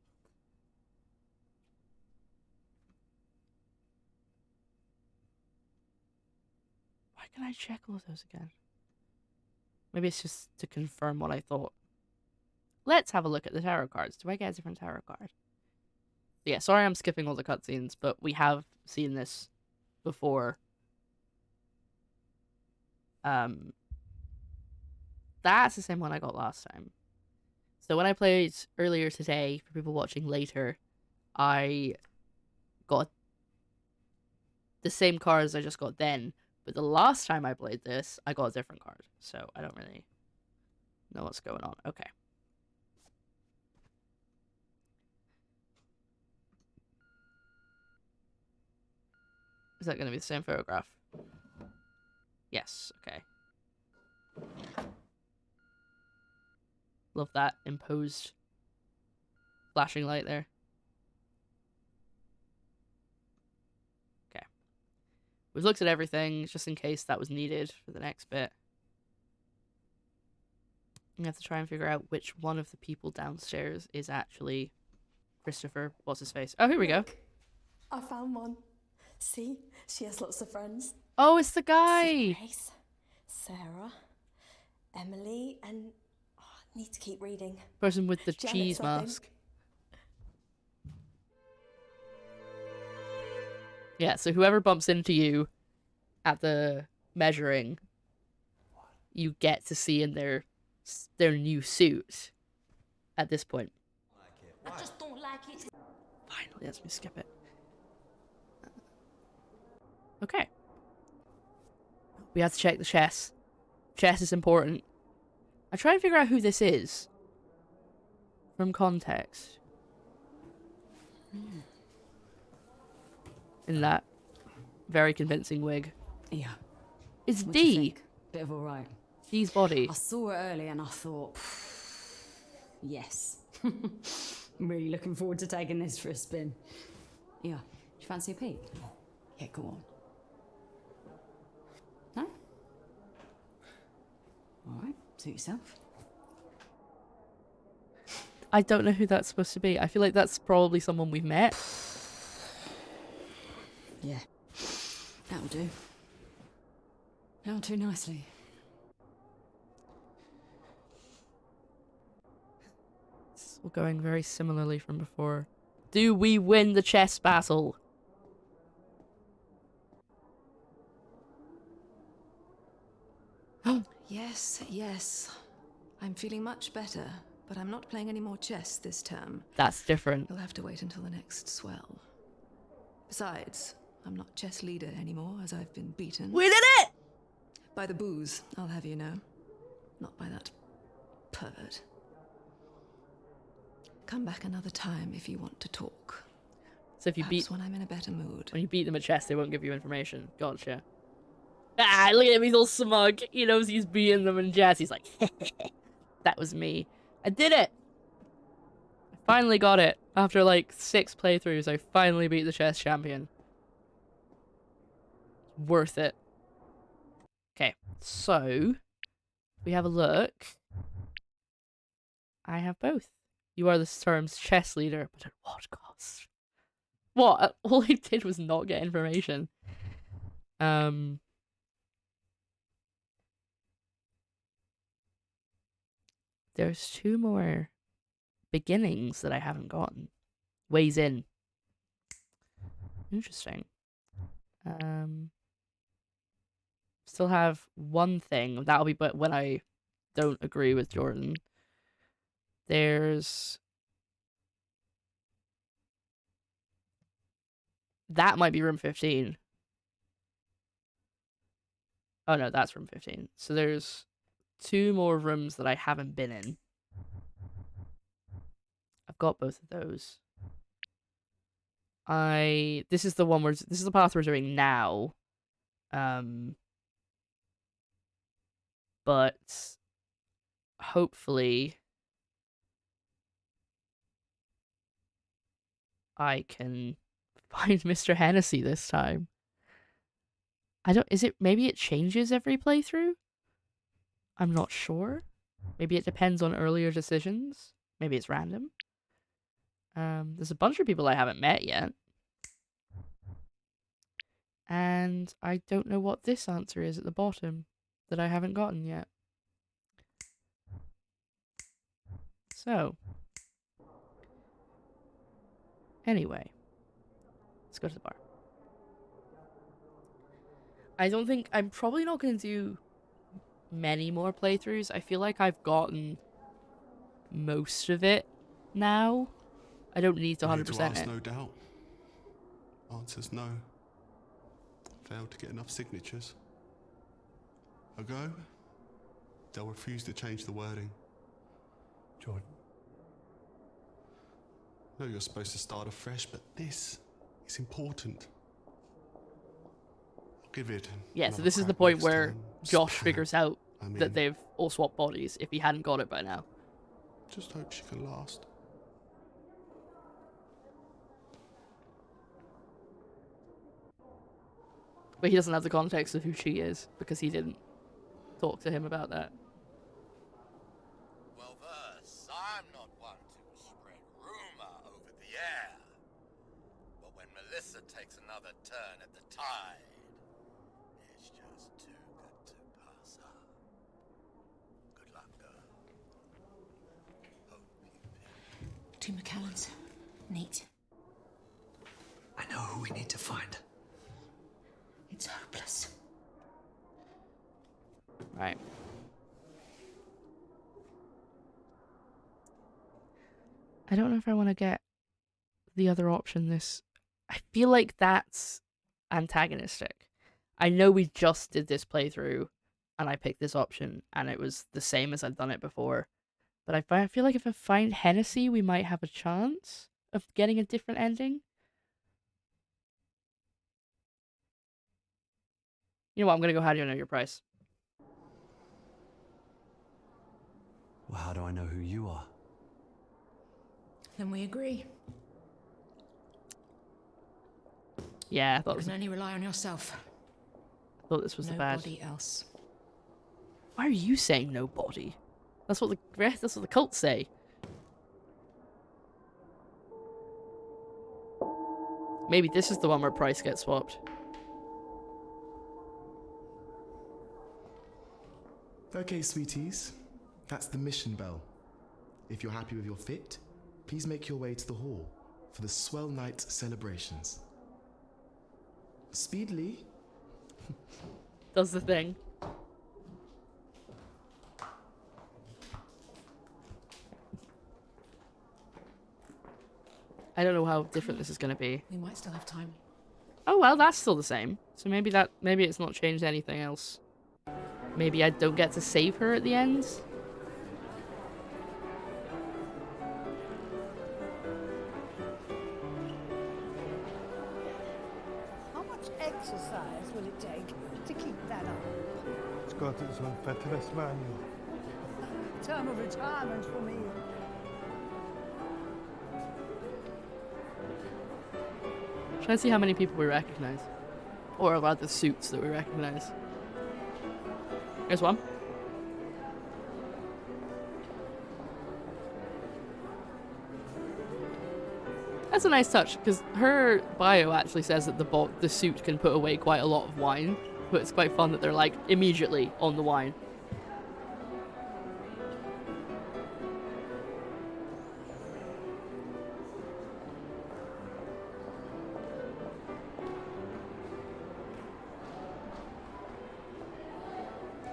can I check all of those again? Maybe it's just to confirm what I thought. Let's have a look at the tarot cards. Do I get a different tarot card? Yeah, sorry I'm skipping all the cutscenes, but we have seen this before. That's the same one I got last time. So when I played earlier today, for people watching later, I got the same cards I just got then. But the last time I played this, I got a different card. So I don't really know what's going on. Okay. Is that going to be the same photograph? Yes, okay. Love that imposed flashing light there. Okay. We've looked at everything, just in case that was needed for the next bit. We have to try and figure out which one of the people downstairs is actually Christopher. What's his face? Oh, here we go. I found one. See? She has lots of friends. Oh, it's the guy! See Grace, Sarah, Emily, and... Oh, I need to keep reading. Person with the Janet cheese something. mask. Yeah, so whoever bumps into you at the measuring, you get to see in their new suit at this point. I just don't like it. Finally, let me skip it. Okay. We have to check the chess. Chess is important. I try and figure out who this is. From context. In that very convincing wig. Yeah. It's What do you D. think? Bit of alright. D's body. I saw it early and I thought, yes. I'm really looking forward to taking this for a spin. Yeah. Do you fancy a peek? Yeah, go on. No? Alright, suit yourself. I don't know who that's supposed to be. I feel like that's probably someone we've met. Yeah. That'll do. That'll do nicely. It's all going very similarly from before. Do we win the chess battle? Yes, yes. I'm feeling much better, but I'm not playing any more chess this term. That's different. You'll have to wait until the next swell. Besides, I'm not chess leader anymore, as I've been beaten. We did it! By the booze, I'll have you know. Not by that pervert. Come back another time if you want to talk. So if you Perhaps when I'm in a better mood. When you beat them at chess, they won't give you information. Gotcha. Ah, look at him, he's all smug. He knows he's beating them in chess. He's like, that was me. I did it! I finally got it. After like 6 playthroughs, I finally beat the chess champion. Worth it. Okay, so we have a look. I have both. You are the term's chess leader, but at what cost? What? All I did was not get information. There's 2 more beginnings that I haven't gotten. Ways in. Interesting. Still have one thing. That'll be but when I don't agree with Jordan. There's... That might be room 15. Oh no, that's room 15. So there's 2 more rooms that I haven't been in. I've got both of those. This is the one where... This is the path we're doing now. But... Hopefully... I can find Mr. Hennessy this time. Maybe it changes every playthrough? I'm not sure. Maybe it depends on earlier decisions. Maybe it's random. There's a bunch of people I haven't met yet. And I don't know what this answer is at the bottom that I haven't gotten yet. So, anyway, let's go to the bar. I'm probably not going to do many more playthroughs. I feel like I've gotten most of it now. I don't need to 100% ask, it. no doubt. Answer's no. Failed to get enough signatures. A go? They'll refuse to change the wording. Jordan. No, you're supposed to start afresh, but this is important. I'll give it. Yeah, so another this is the crack point next where time. Josh figures out I mean, that they've all swapped bodies if he hadn't got it by now. Just hope she can last. But he doesn't have the context of who she is because he didn't talk to him about that. Well, thus, I'm not one to spread rumor over the air. But when Melissa takes another turn at the tide, it's just too good to pass up. Good luck, girl. Two McCallans. Neat. I know who we need to find. It's hopeless. Right. I don't know if I want to get the other option. I feel like that's antagonistic. I know we just did this playthrough and I picked this option and it was the same as I'd done it before. But I feel like if I find Hennessy, we might have a chance of getting a different ending. You know what? I'm going to go, how do you know your price? Well, how do I know who you are? Then we agree. Yeah, I thought You can only rely on yourself. I thought this was the bad. Nobody else. Why are you saying nobody? That's what the cults say. Maybe this is the one where price gets swapped. Okay, sweeties. That's the mission bell. If you're happy with your fit, please make your way to the hall for the Swell Night celebrations. Speedily. Does the thing. I don't know how different this is going to be. We might still have time. Oh well, that's still the same. So maybe it's not changed anything else. Maybe I don't get to save her at the end. How much exercise will it take to keep that up? It's got its own fitness manual. Term of retirement for me. Trying to see how many people we recognize. Or about the suits that we recognize. Here's one. That's a nice touch, because her bio actually says that the suit can put away quite a lot of wine, but it's quite fun that they're like immediately on the wine.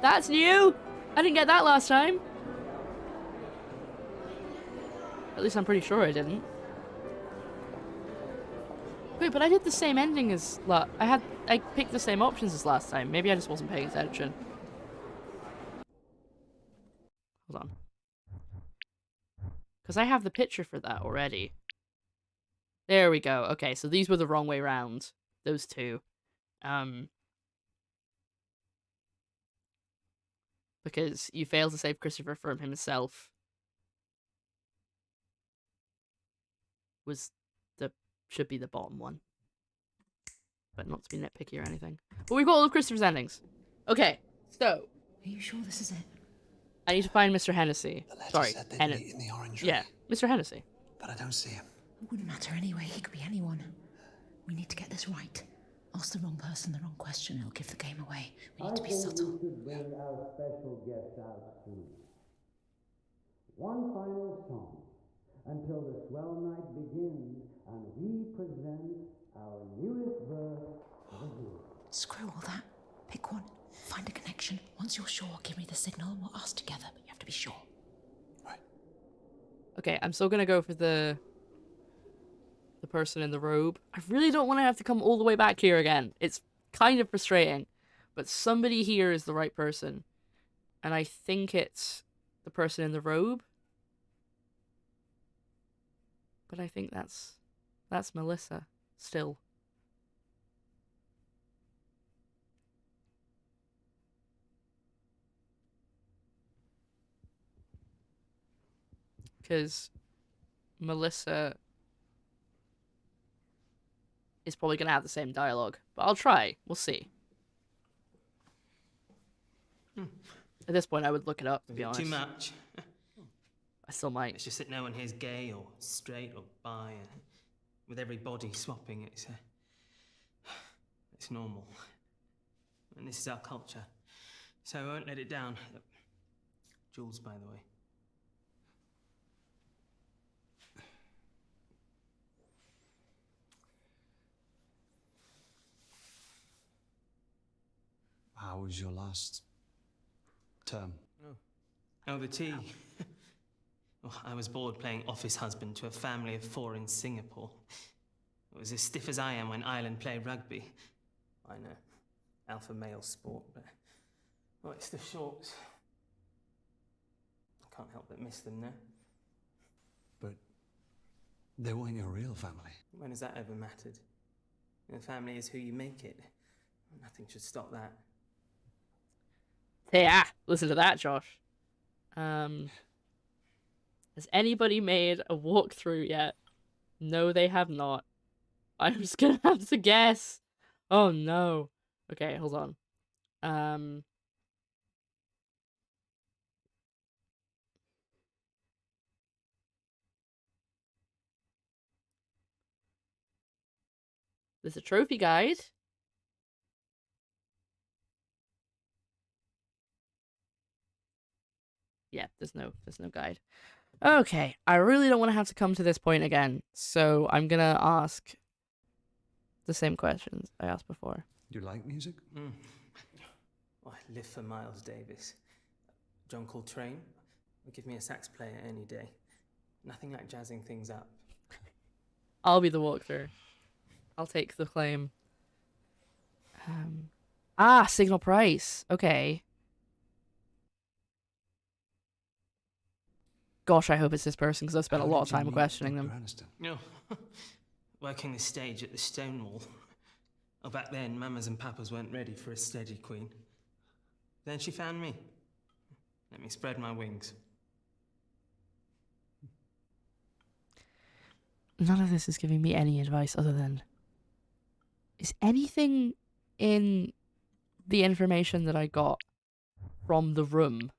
That's new! I didn't get that last time. At least I'm pretty sure I didn't. Wait, but I did the same ending as I picked the same options as last time. Maybe I just wasn't paying attention. Hold on. Because I have the picture for that already. There we go. Okay, so these were the wrong way round. Those two. Because you failed to save Christopher from himself. Should be the bottom one. But not to be nitpicky or anything. But we've got all of Christopher's endings. Okay, so. Are you sure this is it? I need to find Mr. Hennessy. Sorry, Hennessy. In the orange room. Yeah, Mr. Hennessy. But I don't see him. It wouldn't matter anyway. He could be anyone. We need to get this right. Ask the wrong person the wrong question, it'll give the game away. We need to be subtle. We should bring our special guest out soon. One final song until the swell night begins and we present our newest verse of the year. Screw all that. Pick one. Find a connection. Once you're sure, give me the signal and we'll ask together, but you have to be sure. Okay, I'm still gonna go for the person in the robe. I really don't want to have to come all the way back here again. It's kind of frustrating, but somebody here is the right person, and I think it's the person in the robe. But I think that's Melissa still. Because Melissa is probably going to have the same dialogue. But I'll try. We'll see. At this point, I would look it up, to be honest. Too much. I still might. It's just that no one here's gay or straight or bi. With every body swapping, it's normal. And this is our culture. So I won't let it down. Jules, by the way. How was your last term? Oh, the tea. Oh, I was bored playing office husband to a family of 4 in Singapore. It was as stiff as I am when Ireland play rugby. I know, alpha male sport, but... Well, it's the shorts. I can't help but miss them now. But they weren't your real family. When has that ever mattered? The family is who you make it. Nothing should stop that. Yeah, listen to that, Josh. Has anybody made a walkthrough yet? No, they have not. I'm just gonna have to guess. Oh no. Okay, hold on. There's a trophy guide. Yeah, there's no guide. Okay, I really don't want to have to come to this point again, so I'm gonna ask the same questions I asked before. Do you like music? Oh, I live for Miles Davis. John Coltrane would give me a sax player any day. Nothing like jazzing things up. I'll be the walkthrough. I'll take the claim. Signal Price. Okay. Gosh, I hope it's this person, because I've spent a lot of time questioning them. No. Working the stage at the Stonewall. Oh, back then, mamas and papas weren't ready for a steady queen. Then she found me. Let me spread my wings. None of this is giving me any advice other than... Is anything in the information that I got from the room...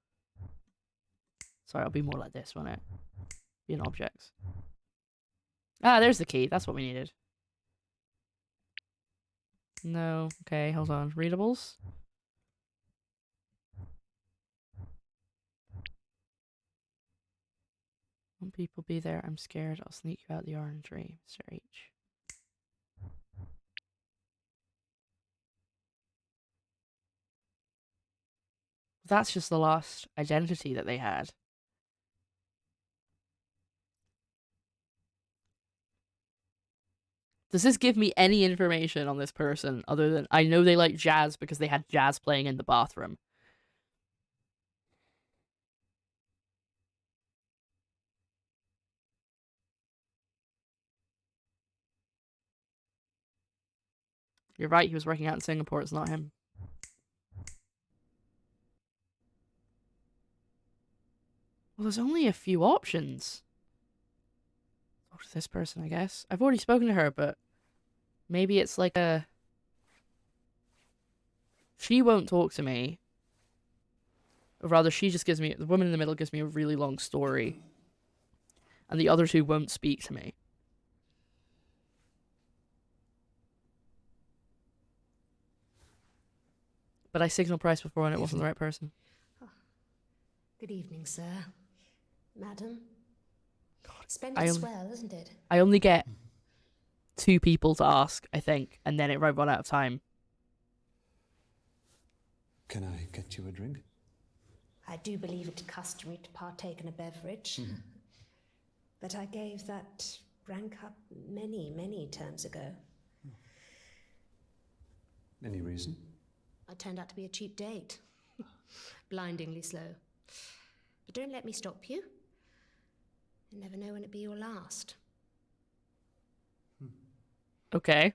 Sorry, I'll be more like this, won't it? Be an object. Ah, there's the key. That's what we needed. No. Okay, hold on. Readables? Won't people be there? I'm scared. I'll sneak you out the orangery, Mr. H. That's just the last identity that they had. Does this give me any information on this person other than I know they like jazz because they had jazz playing in the bathroom? You're right, he was working out in Singapore, it's not him. Well, there's only a few options. Talk to this person, I guess. I've already spoken to her, but maybe it's like a... She won't talk to me. Or rather, she just gives me... The woman in the middle gives me a really long story. And the other two won't speak to me. But I signaled Price before and it wasn't the right person. Good evening, sir. Madam. Splendid I swell, isn't it? I only get 2 people to ask, I think, and then it might run out of time. Can I get you a drink? I do believe it customary to partake in a beverage. But I gave that rank up many, many terms ago. Any reason? I turned out to be a cheap date. Blindingly slow. But don't let me stop you. You never know when it'll be your last. Okay.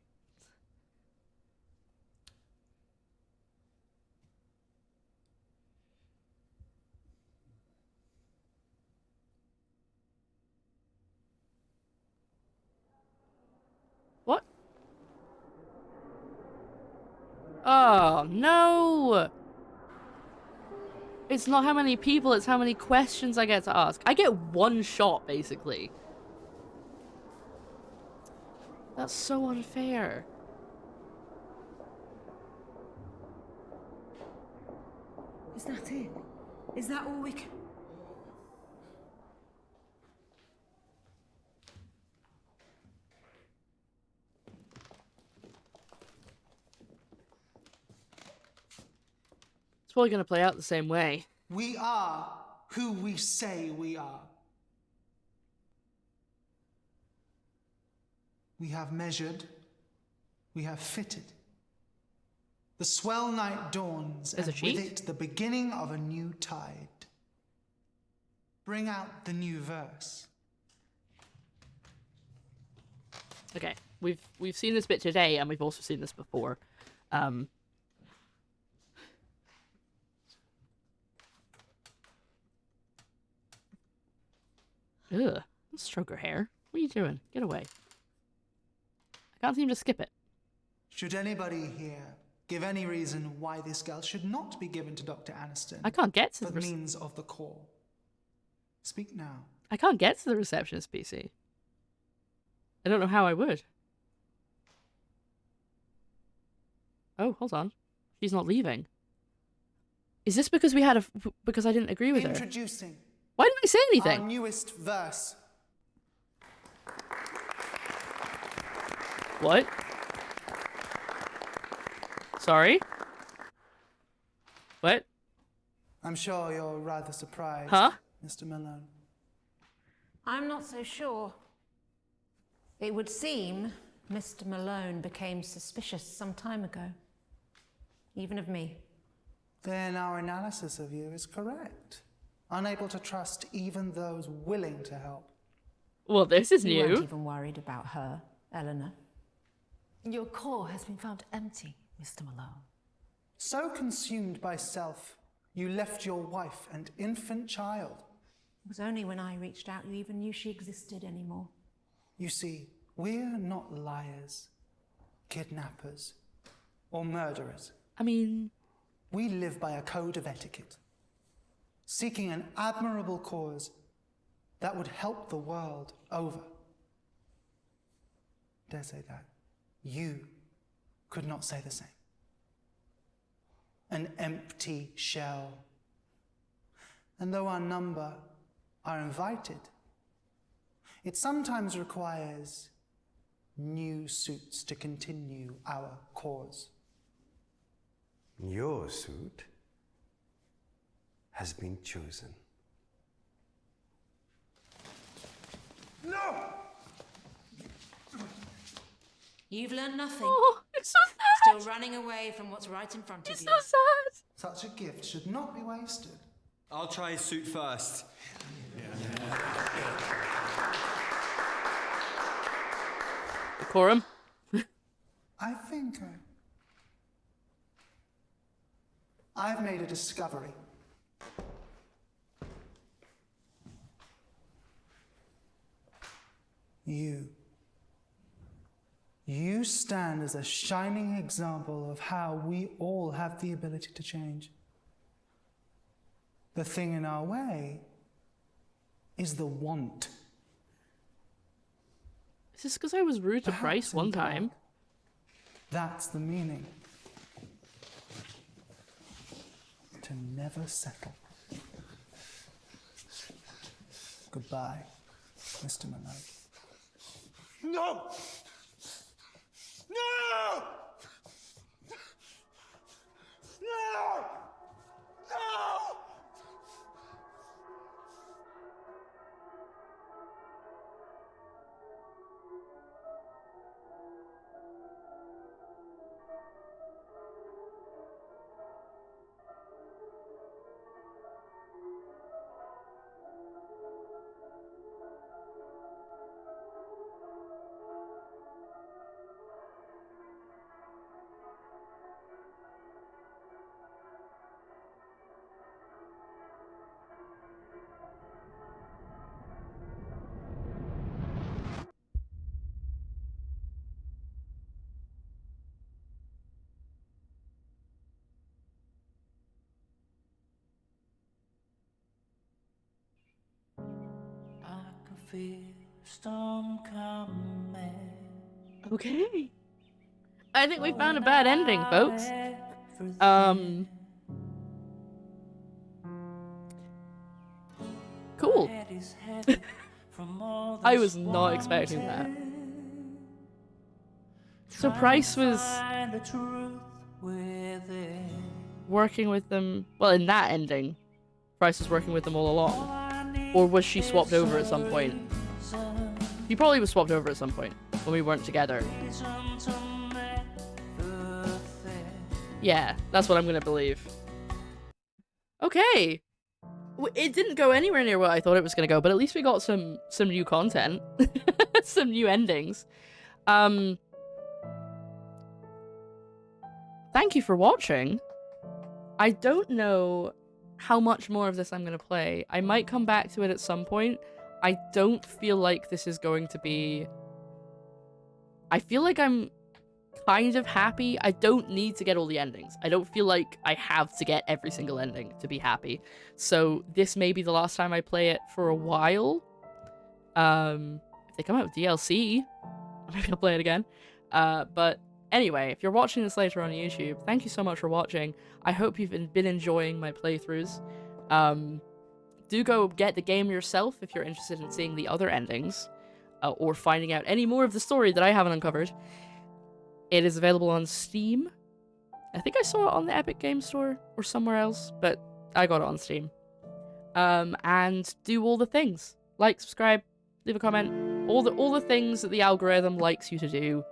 What? Oh, no! It's not how many people, it's how many questions I get to ask. I get 1 shot, basically. That's so unfair. Is that it? Is that all we can... It's probably going to play out the same way. We are who we say we are. We have measured, we have fitted. The swell night dawns, There's and a with cheat? it the beginning of a new tide. Bring out the new verse. Okay, we've seen this bit today, and we've also seen this before. Ugh, don't stroke her hair. What are you doing? Get away. I can't seem to skip it. Should anybody here give any reason why this girl should not be given to Dr. Aniston? I can't get to for the means of the call. Speak now. I can't get to the receptionist PC. I don't know how I would. Oh, hold on. She's not leaving. Is this because we had a... because I didn't agree with her? Introducing. Why didn't I say anything? Our newest verse. What? Sorry? What? I'm sure you're rather surprised, Huh? Mr. Malone. I'm not so sure. It would seem Mr. Malone became suspicious some time ago. Even of me. Then our analysis of you is correct. Unable to trust even those willing to help. Well, this is You weren't new. even worried about her, Eleanor. Your core has been found empty, Mr. Malone. So consumed by self, you left your wife and infant child. It was only when I reached out you even knew she existed anymore. You see, we're not liars, kidnappers, or murderers. I mean... We live by a code of etiquette, seeking an admirable cause that would help the world over. Dare say that. You could not say the same. An empty shell. And though our number are invited, it sometimes requires new suits to continue our cause. Your suit has been chosen. No! You've learned nothing. Oh, it's so sad! Still running away from what's right in front of you. So sad! Such a gift should not be wasted. I'll try his suit first. Decorum. I think I've made a discovery. You stand as a shining example of how we all have the ability to change. The thing in our way is the want. Is this because I was rude to Perhaps Price one in time? That's the meaning. never settle. Goodbye, Mr. Monroe. No! No! No! No! Okay. I think we found a bad ending, folks. Cool. I was not expecting that. So Price was working with them, well, in that ending, Price was working with them all along. Or was she swapped over at some point? She probably was swapped over at some point when we weren't together. Yeah, that's what I'm gonna believe. Okay. It didn't go anywhere near what I thought it was gonna go, but at least we got some new content. Some new endings. Thank you for watching. I don't know how much more of this I'm gonna play. I might come back to it at some point. I don't feel like this is going to be... I feel like I'm kind of happy. I don't need to get all the endings. I don't feel like I have to get every single ending to be happy. So this may be the last time I play it for a while. If they come out with DLC, maybe I'll play it again. But anyway, if you're watching this later on YouTube, thank you so much for watching. I hope you've been enjoying my playthroughs. Do go get the game yourself if you're interested in seeing the other endings, or finding out any more of the story that I haven't uncovered. It is available on Steam. I think I saw it on the Epic Game Store or somewhere else, but I got it on Steam. And do all the things. Like, subscribe, leave a comment. All the things that the algorithm likes you to do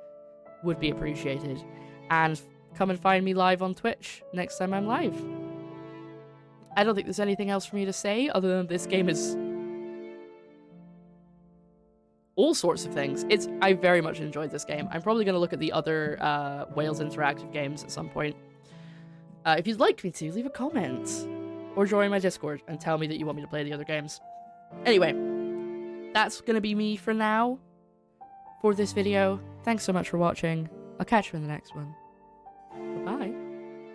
would be appreciated. And come and find me live on Twitch next time I'm live. I don't think there's anything else for me to say other than this game is all sorts of things. I very much enjoyed this game. I'm probably going to look at the other Wales interactive games at some point. If you'd like me to, leave a comment or join my Discord and tell me that you want me to play the other games. Anyway, that's going to be me for now for this video. Thanks so much for watching. I'll catch you in the next one.